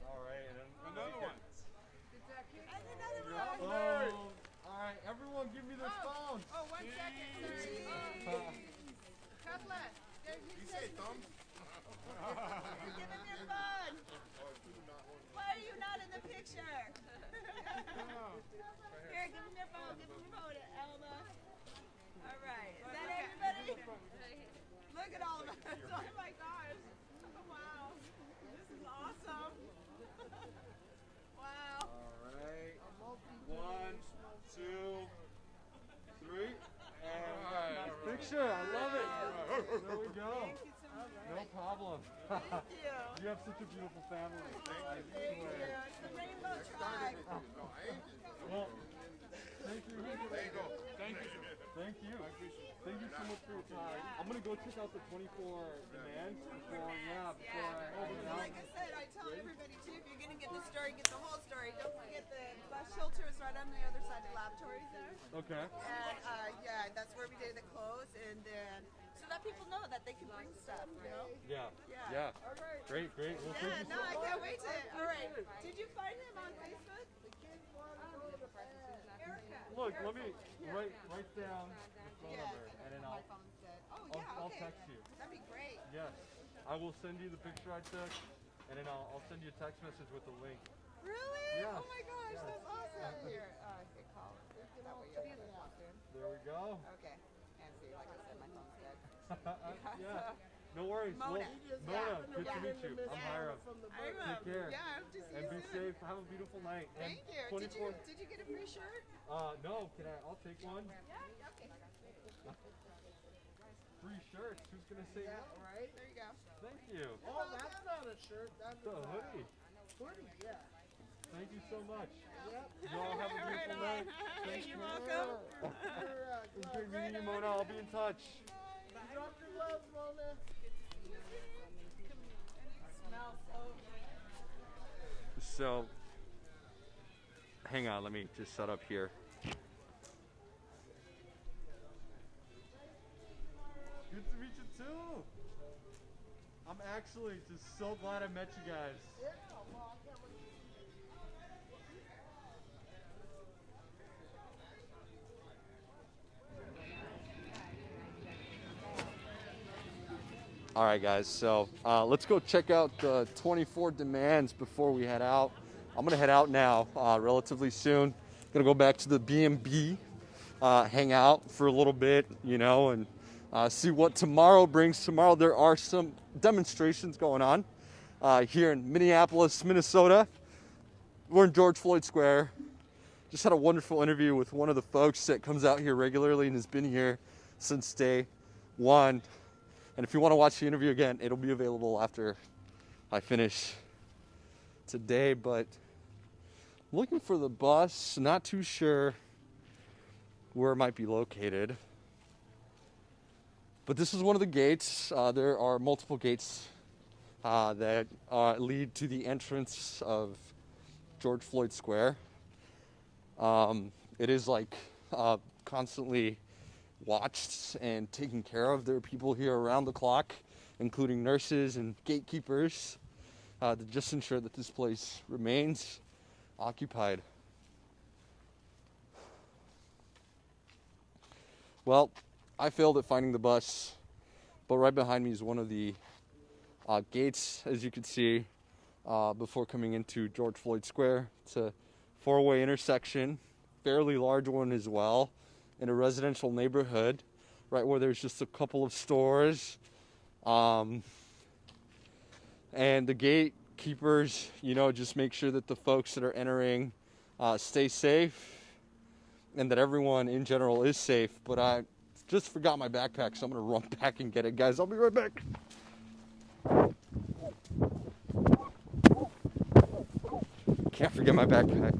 All right, and then Another one. And another your one. phone. All right, everyone, give me their phones. Oh, 1 second. Couplet. You say thumbs? Give him your phone. Why are you not in the picture? Here, give him your phone. Give him your phone, Elma. All right. Is that everybody? Look at all of us. Oh my gosh. Wow. This is awesome. Wow. All right. 1, 2, 3, and nice picture. I love it. There we go. Thank you so much. No problem. Thank you. You have such a beautiful family. Thank you. It's the Rainbow Tribe. Well, thank you. There you go. Thank you. Thank you. Thank you so much for your time. I'm gonna go check out the 24 demands before I open it out. Like I said, I tell everybody too, if you're gonna get the story, get the whole story. Don't forget the bus shelter is right on the other side of the laboratories there. Okay. And yeah, that's where we did the clothes, and then so that people know that they can bring stuff, you know. Yeah. Yeah. Yeah. Great. Great. Well, thank you Yeah, no, so I much. can't wait to. All right, did you find him on Facebook? Erica. Look, let me write down the phone Yeah. number, and then My phone's dead. Oh yeah, I'll okay. text you. That'd be great. Yes. I will send you the picture I took, and then I'll send you a text message with the link. Really? Yes. Oh my gosh, Yes. that's awesome. Here, here, call. That way you'll get it out soon. There we go. Okay. And see, like I said, my phone's dead. Yeah. No worries. Mona. Mona, good to meet you. I'm Hiram. Take care. Yeah, I hope to see And you be soon. safe. Have a beautiful night. Thank and you. 24. Did you get a free shirt? No. I'll take one. Yeah. Okay. Free shirts. Who's gonna say no? Right? There you go. Thank you. Oh, that's not a shirt. That's The hoodie. hoodie, yeah. Thank you so much. Yep. You all have a Right beautiful on. night. Thank You're you. welcome. It was great meeting you, Mona. I'll be in touch. Drop your gloves, Mona. Smells so good. So, hang on, let me just set up here. Good to meet you too. I'm actually just so glad I met you guys. Yeah, well, I can't wait. All right, guys, so let's go check out the 24 demands before we head out. I'm gonna head out now, relatively soon. Gonna go back to the B&B, hang out for a little bit, you know, and see what tomorrow brings. Tomorrow there are some demonstrations going on here in Minneapolis, Minnesota. We're in George Floyd Square. Just had a wonderful interview with one of the folks that comes out here regularly and has been here since day one. And if you want to watch the interview again, it'll be available after I finish today. But looking for the bus, not too sure where it might be located. But this is one of the gates. There are multiple gates that lead to the entrance of George Floyd Square. It is like constantly watched and taken care of. There are people here around the clock, including nurses and gatekeepers, to just ensure that this place remains occupied. Well, I failed at finding the bus, but right behind me is one of the gates, as you can see, before coming into George Floyd Square. It's a four-way intersection, fairly large one as well, in a residential neighborhood, right where there's just a couple of stores. And the gatekeepers, you know, just make sure that the folks that are entering stay safe and that everyone in general is safe. But I just forgot my backpack, so I'm going to run back and get it, guys. I'll be right back. Can't forget my backpack.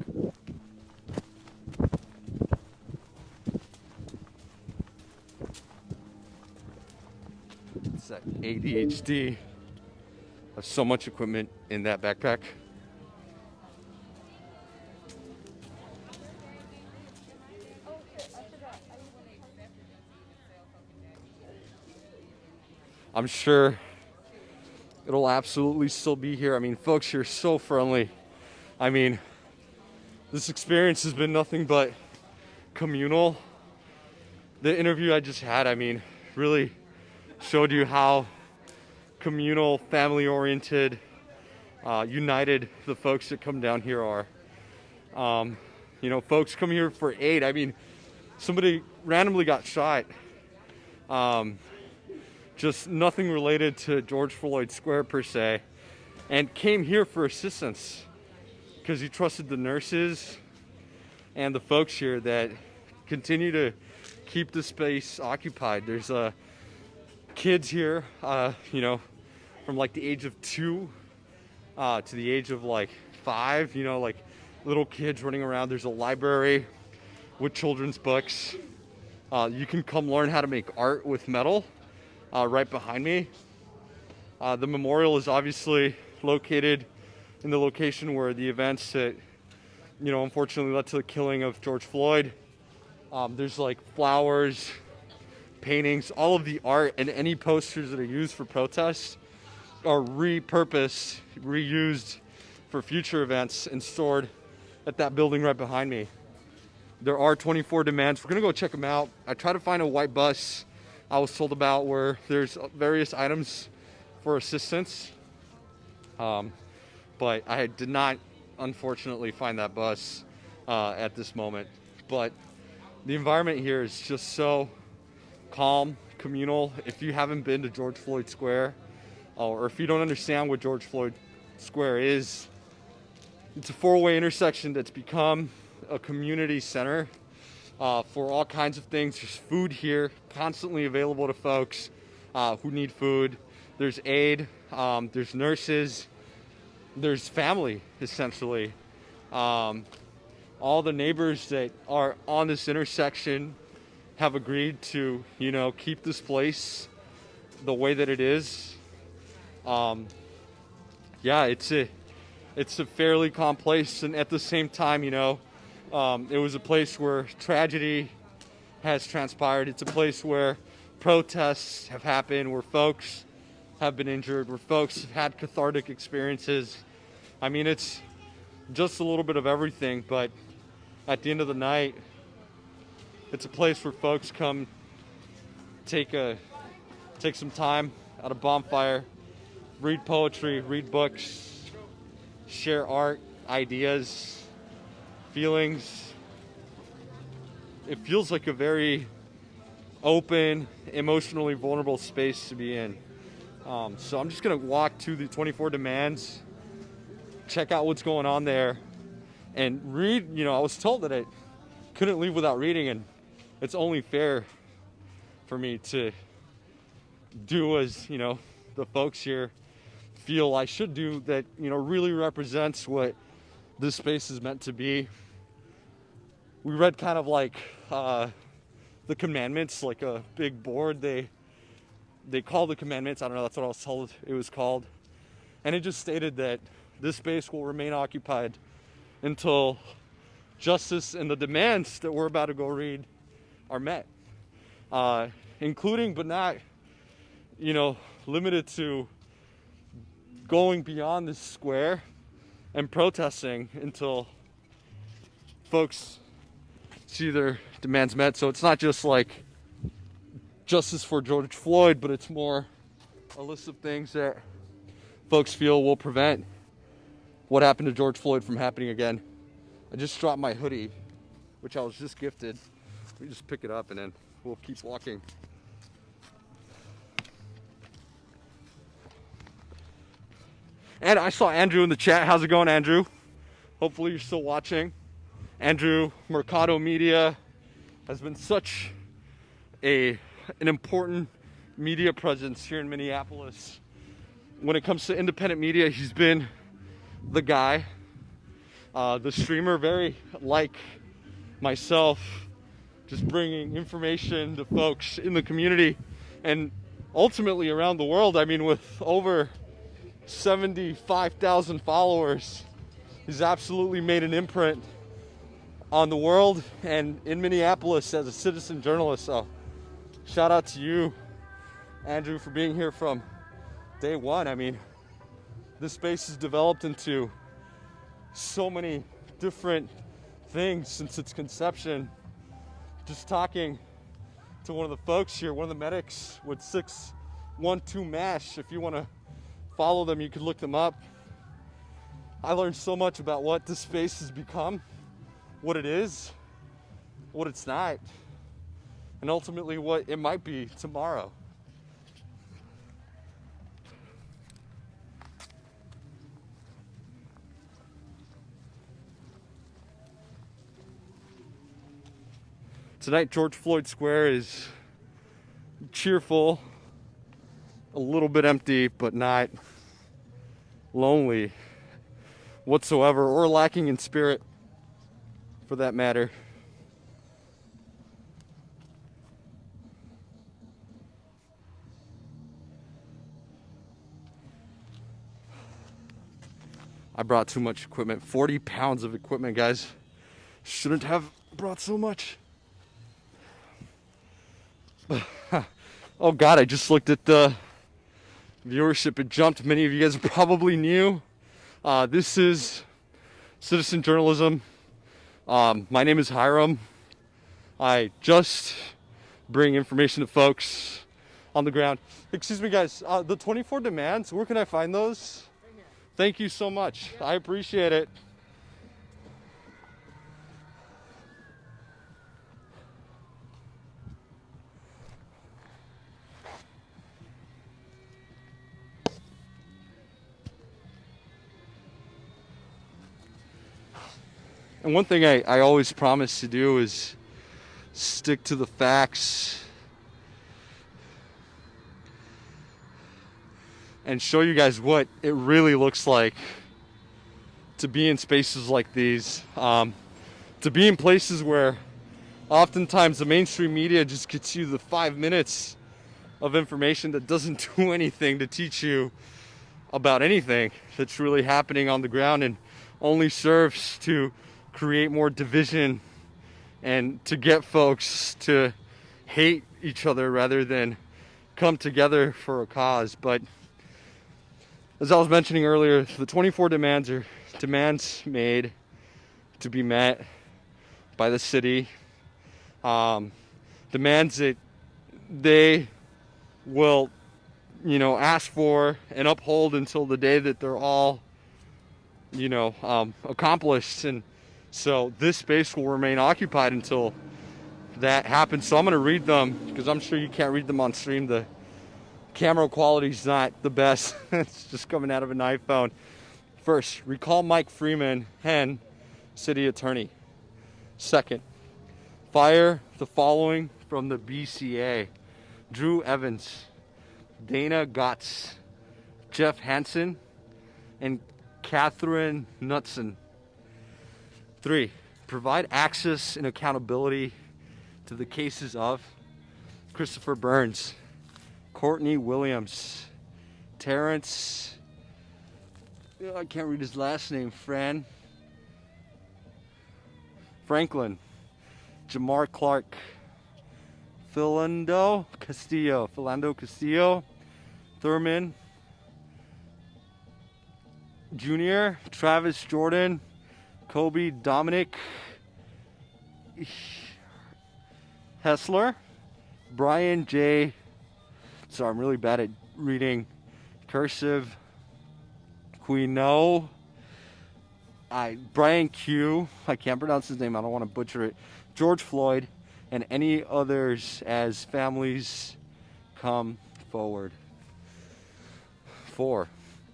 It's that ADHD. I have so much equipment in that backpack. I'm sure it'll absolutely still be here. I mean, folks here are so friendly. I mean, this experience has been nothing but communal. The interview I just had, I mean, really showed you how communal, family-oriented, united the folks that come down here are. You know, folks come here for aid. I mean, somebody randomly got shot. Just nothing related to George Floyd Square per se, and came here for assistance because he trusted the nurses and the folks here that continue to keep the space occupied. There's kids here, you know, from like the age of 2 to the age of like 5, you know, like little kids running around. There's a library with children's books. You can come learn how to make art with metal. Right behind me. The memorial is obviously located in the location where the events that, you know, unfortunately led to the killing of George Floyd. There's like flowers, paintings, all of the art and any posters that are used for protests are repurposed, reused for future events and stored at that building right behind me. There are 24 demands. We're gonna go check them out. I tried to find a white bus I was told about where there's various items for assistance, but I did not, unfortunately, find that bus at this moment. But the environment here is just so calm, communal. If you haven't been to George Floyd Square, or if you don't understand what George Floyd Square is, it's a 4-way intersection that's become a community center for all kinds of things. There's food here constantly available to folks who need food. There's aid, there's nurses, there's family, essentially. All the neighbors that are on this intersection have agreed to, you know, keep this place the way that it is. Yeah, it's a fairly calm place, and at the same time, you know, it was a place where tragedy has transpired. It's a place where protests have happened, where folks have been injured, where folks have had cathartic experiences. I mean, it's just a little bit of everything, but at the end of the night, it's a place where folks come take some time at a bonfire, read poetry, read books, share art, ideas, feelings. It feels like a very open, emotionally vulnerable space to be in. So I'm just gonna walk to the 24 demands, check out what's going on there, and read. You know, I was told that I couldn't leave without reading, and it's only fair for me to do as, you know, the folks here feel I should do, that, you know, really represents what this space is meant to be. We read kind of like the commandments, like a big board they call the commandments. I don't know, that's what I was told it was called. And it just stated that this space will remain occupied until justice and the demands that we're about to go read are met. Including, but not, you know, limited to going beyond this square and protesting until folks see their demands met. So it's not just like justice for George Floyd, but it's more a list of things that folks feel will prevent what happened to George Floyd from happening again. I just dropped my hoodie, which I was just gifted. We just pick it up and then we'll keep walking. And I saw Andrew in the chat. How's it going, Andrew? Hopefully you're still watching. Andrew, Mercado Media has been such an important media presence here in Minneapolis. When it comes to independent media, he's been the guy. the streamer, very like myself, just bringing information to folks in the community and ultimately around the world. I mean, with over 75,000 followers, he's absolutely made an imprint on the world and in Minneapolis as a citizen journalist. So shout out to you, Andrew, for being here from day one. I mean, this space has developed into so many different things since its conception. Just talking to one of the folks here, one of the medics with 612 MASH. If you want to follow them, you could look them up. I learned so much about what this space has become, what it is, what it's not, and ultimately what it might be tomorrow. Tonight, George Floyd Square is cheerful, a little bit empty, but not lonely whatsoever, or lacking in spirit, for that matter. I brought too much equipment, 40 pounds of equipment, guys. Shouldn't have brought so much. Oh God, I just looked at the viewership. It jumped. Many of you guys probably knew. This is citizen journalism. My name is Hiram. I just bring information to folks on the ground. Excuse me, guys. The 24 demands, where can I find those? Thank you so much. I appreciate it. And one thing I always promise to do is stick to the facts and show you guys what it really looks like to be in spaces like these, to be in places where oftentimes the mainstream media just gets you the 5 minutes of information that doesn't do anything to teach you about anything that's really happening on the ground, and only serves to create more division and to get folks to hate each other rather than come together for a cause. But as I was mentioning earlier, the 24 demands are demands made to be met by the city, demands that they will, ask for and uphold until the day that they're all, accomplished. And so this space will remain occupied until that happens. So I'm going to read them because I'm sure you can't read them on stream. The camera quality's not the best. It's just coming out of an iPhone. First, recall Mike Freeman, Henn, city attorney. Second, fire the following from the BCA: Drew Evans, Dana Gotts, Jeff Hansen, and Catherine Knutson. 3, provide access and accountability to the cases of Christopher Burns, Courtney Williams, Terrence, I can't read his last name, Franklin, Jamar Clark, Philando Castillo, Thurman Jr., Travis Jordan, Kobe Dominic Hessler, Brian J. Sorry, I'm really bad at reading cursive. Quino, Brian Q. I can't pronounce his name. I don't want to butcher it. George Floyd, and any others as families come forward. 4,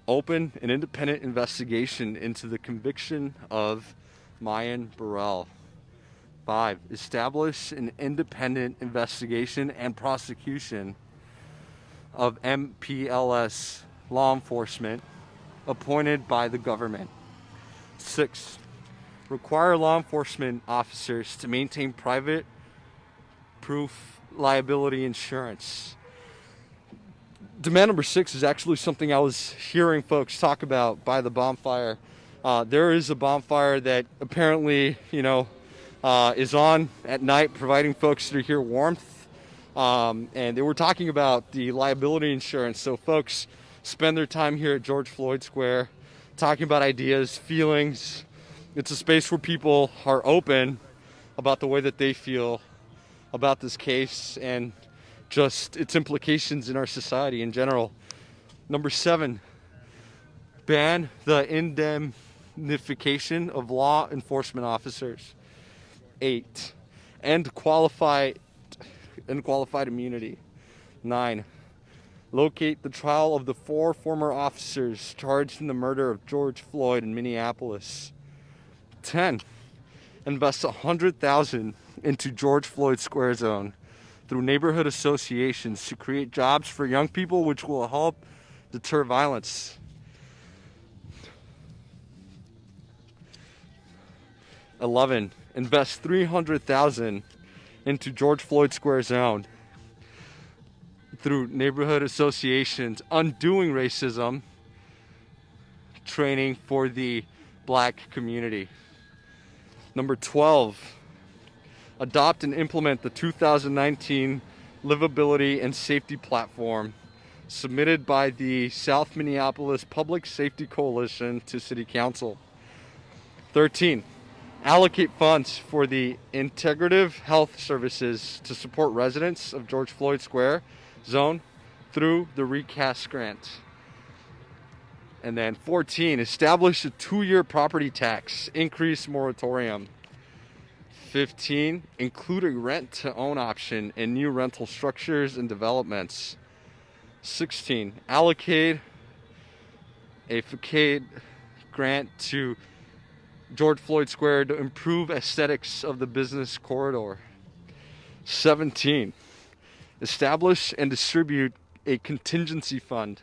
open an independent investigation into the conviction of Mayan Burrell. 5, establish an independent investigation and prosecution of MPLS law enforcement appointed by the government. 6, require law enforcement officers to maintain private proof liability insurance. Demand number 6 is actually something I was hearing folks talk about by the bonfire. There is a bonfire that apparently, is on at night, providing folks through here warmth. And they were talking about the liability insurance. So folks spend their time here at George Floyd Square talking about ideas, feelings. It's a space where people are open about the way that they feel about this case and just its implications in our society in general. Number 7, ban the indemnification of law enforcement officers. 8, end qualified immunity. 9, locate the trial of the 4 former officers charged in the murder of George Floyd in Minneapolis. 10, invest $100,000 into George Floyd Square Zone through neighborhood associations to create jobs for young people, which will help deter violence. 11, invest $300,000 into George Floyd Square Zone through neighborhood associations, undoing racism, training for the black community. Number 12, adopt and implement the 2019 Livability and Safety Platform submitted by the South Minneapolis Public Safety Coalition to City Council. 13, allocate funds for the integrative health services to support residents of George Floyd Square Zone through the recast grant. And then 14, establish a 2-year property tax increase moratorium. 15, include a rent-to-own option in new rental structures and developments. 16, allocate a facade grant to George Floyd Square to improve aesthetics of the business corridor. 17, establish and distribute a contingency fund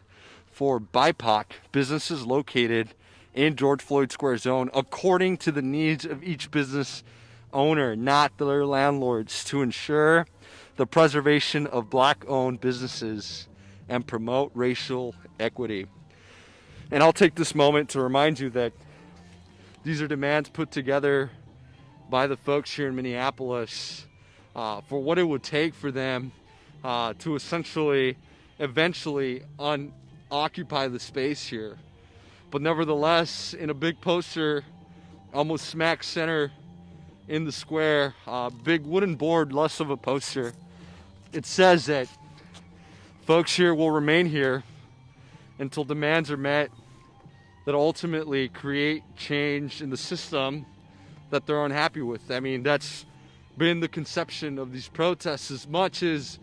for BIPOC businesses located in George Floyd Square Zone according to the needs of each business owner, not their landlords, to ensure the preservation of black-owned businesses and promote racial equity. And I'll take this moment to remind you that these are demands put together by the folks here in Minneapolis for what it would take for them to essentially, eventually occupy the space here. But nevertheless, in a big poster, almost smack center in the square, big wooden board, less of a poster, it says that folks here will remain here until demands are met that ultimately create change in the system that they're unhappy with. I mean, that's been the conception of these protests as much as,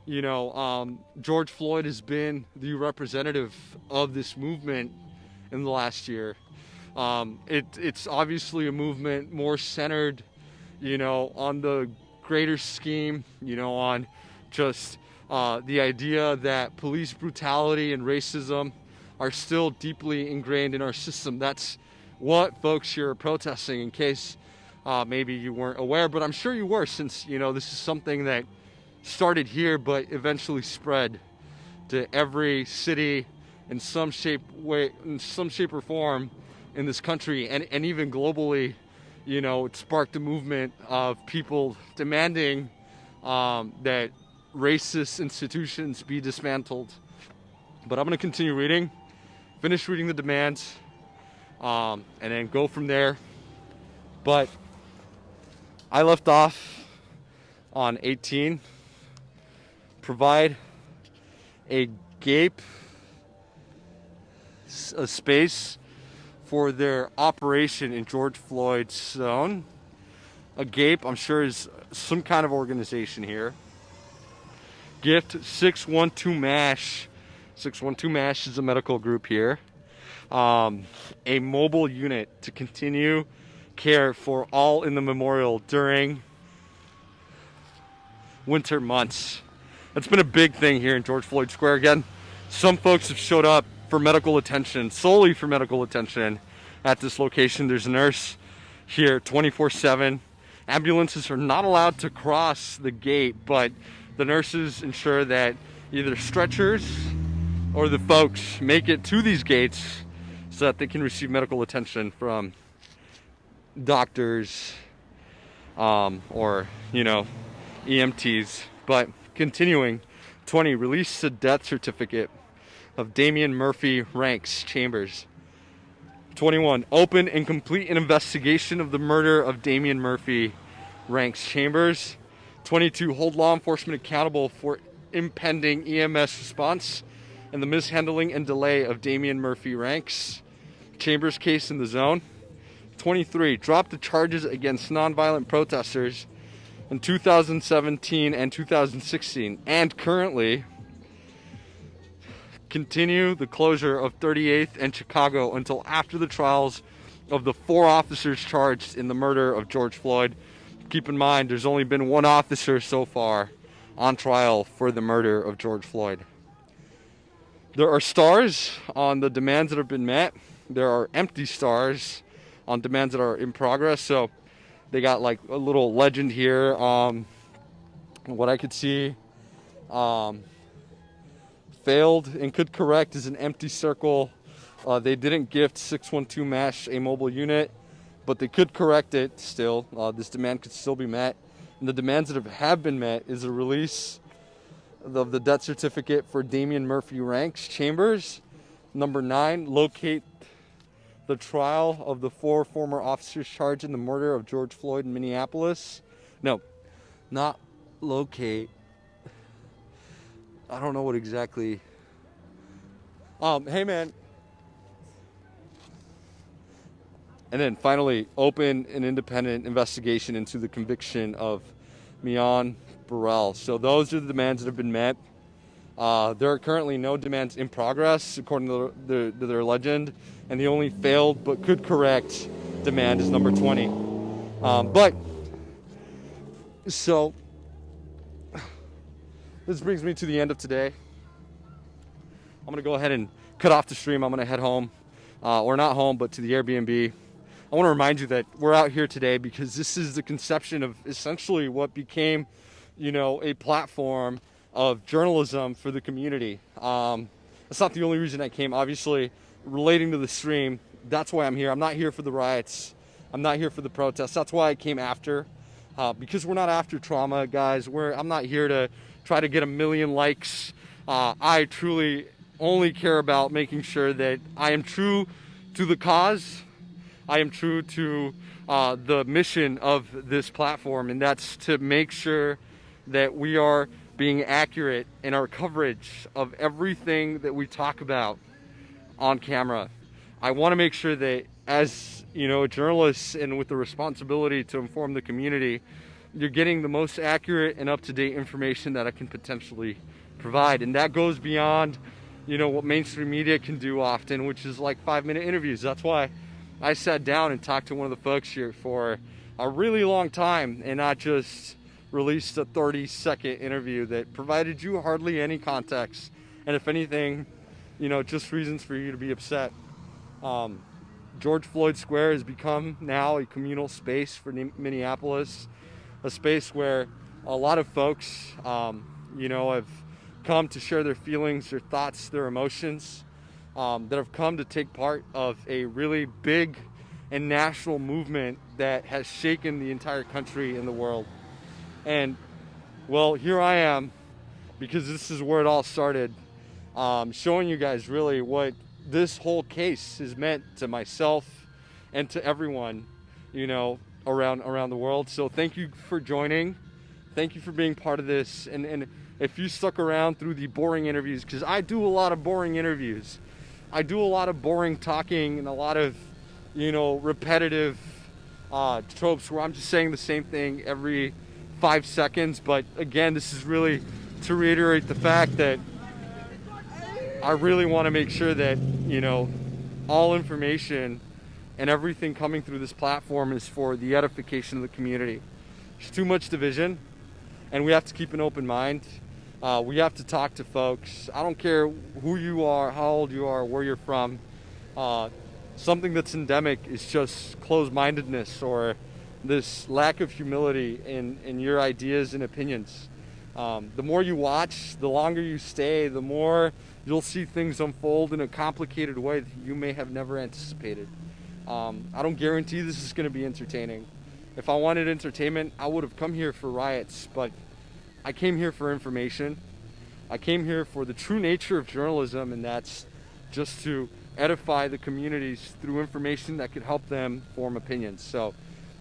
George Floyd has been the representative of this movement in the last year. It's obviously a movement more centered, on the greater scheme, on just the idea that police brutality and racism are still deeply ingrained in our system. That's what folks here are protesting, in case maybe you weren't aware, but I'm sure you were, since, this is something that started here but eventually spread to every city in some shape or form in this country, and even globally. It sparked a movement of people demanding that racist institutions be dismantled. But I'm going to continue reading, finish reading the demands, and then go from there. But I left off on 18. Provide a space for their operation in George Floyd's zone. A GAPE, I'm sure, is some kind of organization here. Gift 612 MASH. 612 MASH is a medical group here. A mobile unit to continue care for all in the memorial during winter months. That's been a big thing here in George Floyd Square. Again, some folks have showed up for medical attention, solely for medical attention at this location. There's a nurse here 24/7. Ambulances are not allowed to cross the gate, but the nurses ensure that either stretchers or the folks make it to these gates so that they can receive medical attention from doctors or, you know, EMTs. But continuing, 20, release the death certificate of Damian Murphy Ranks Chambers. 21, open and complete an investigation of the murder of Damian Murphy Ranks Chambers. 22, hold law enforcement accountable for impending EMS response and the mishandling and delay of Damian Murphy Ranks Chambers case in the zone. 23, drop the charges against nonviolent protesters in 2017 and 2016, and currently continue the closure of 38th and Chicago until after the trials of the 4 officers charged in the murder of George Floyd. Keep in mind, there's only been 1 officer so far on trial for the murder of George Floyd. There are stars on the demands that have been met. There are empty stars on demands that are in progress. So they got like a little legend here. What I could see, failed and could correct is an empty circle. They didn't gift 612 MASH a mobile unit, but they could correct it still. This demand could still be met. And the demands that have been met is a release of the death certificate for Damian Murphy Ranks Chambers. Number 9, locate the trial of the 4 former officers charged in the murder of George Floyd in Minneapolis. No, not locate. I don't know what exactly. Hey man. And then finally, open an independent investigation into the conviction of Mian Burrell. So those are the demands that have been met. There are currently no demands in progress, according to their legend, and the only failed but could correct demand is number 20. So this brings me to the end of today. I'm gonna go ahead and cut off the stream. I'm gonna head home, or not home, but to the Airbnb. I want to remind you that we're out here today because this is the conception of essentially what became, you know, a platform of journalism for the community. That's not the only reason I came. Obviously, relating to the stream, that's why I'm here. I'm not here for the riots. I'm not here for the protests. That's why I came after, because we're not after trauma, guys. I'm not here to try to get 1 million likes. I truly only care about making sure that I am true to the cause. I am true to the mission of this platform, and that's to make sure that we are being accurate in our coverage of everything that we talk about on camera. I want to make sure that, as you know, journalists and with the responsibility to inform the community, you're getting the most accurate and up-to-date information that I can potentially provide. And that goes beyond, you know, what mainstream media can do often, which is like 5-minute interviews. That's why I sat down and talked to one of the folks here for a really long time and not just released a 30-second interview that provided you hardly any context. And if anything, you know, just reasons for you to be upset. George Floyd Square has become now a communal space for Minneapolis, a space where a lot of folks, you know, have come to share their feelings, their thoughts, their emotions, that have come to take part of a really big and national movement that has shaken the entire country and the world. And, well, here I am, because this is where it all started, showing you guys really what this whole case has meant to myself and to everyone, you know, around the world. So thank you for joining. Thank you for being part of this. And if you stuck around through the boring interviews, because I do a lot of boring interviews. I do a lot of boring talking and a lot of, you know, repetitive tropes where I'm just saying the same thing every 5 seconds. But again, this is really to reiterate the fact that I really want to make sure that, you know, all information and everything coming through this platform is for the edification of the community. There's too much division, and we have to keep an open mind. We have to talk to folks. I don't care who you are, how old you are, where you're from. something that's endemic is just closed-mindedness or this lack of humility in your ideas and opinions. The more you watch, the longer you stay, the more you'll see things unfold in a complicated way that you may have never anticipated. I don't guarantee this is going to be entertaining. If I wanted entertainment, I would have come here for riots, but I came here for information. I came here for the true nature of journalism, and that's just to edify the communities through information that could help them form opinions. So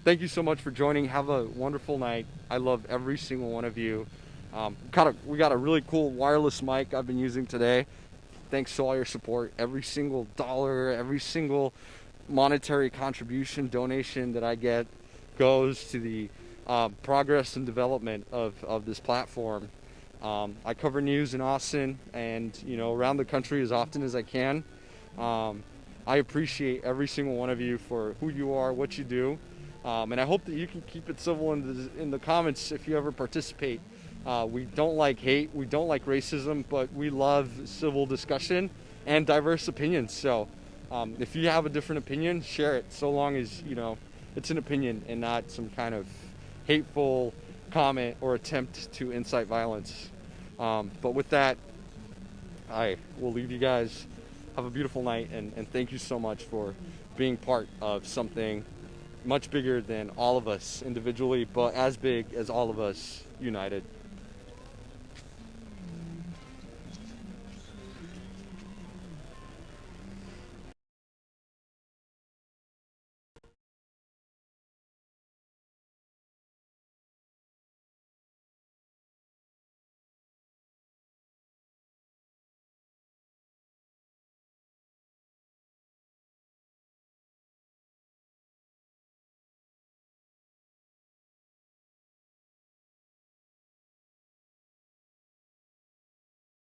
thank you so much for joining. Have a wonderful night. I love every single one of you. We got a really cool wireless mic I've been using today. Thanks to all your support. Every single dollar, every single monetary contribution, donation that I get goes to the progress and development of this platform. I cover news in Austin and around the country as often as I can. I appreciate every single one of you for who you are, what you do, and I hope that you can keep it civil in the comments if you ever participate. We don't like hate, we don't like racism, but we love civil discussion and diverse opinions. So if you have a different opinion, share it, so long as it's an opinion and not some kind of hateful comment or attempt to incite violence. But with that, I will leave you guys. Have a beautiful night, and thank you so much for being part of something much bigger than all of us individually, but as big as all of us united.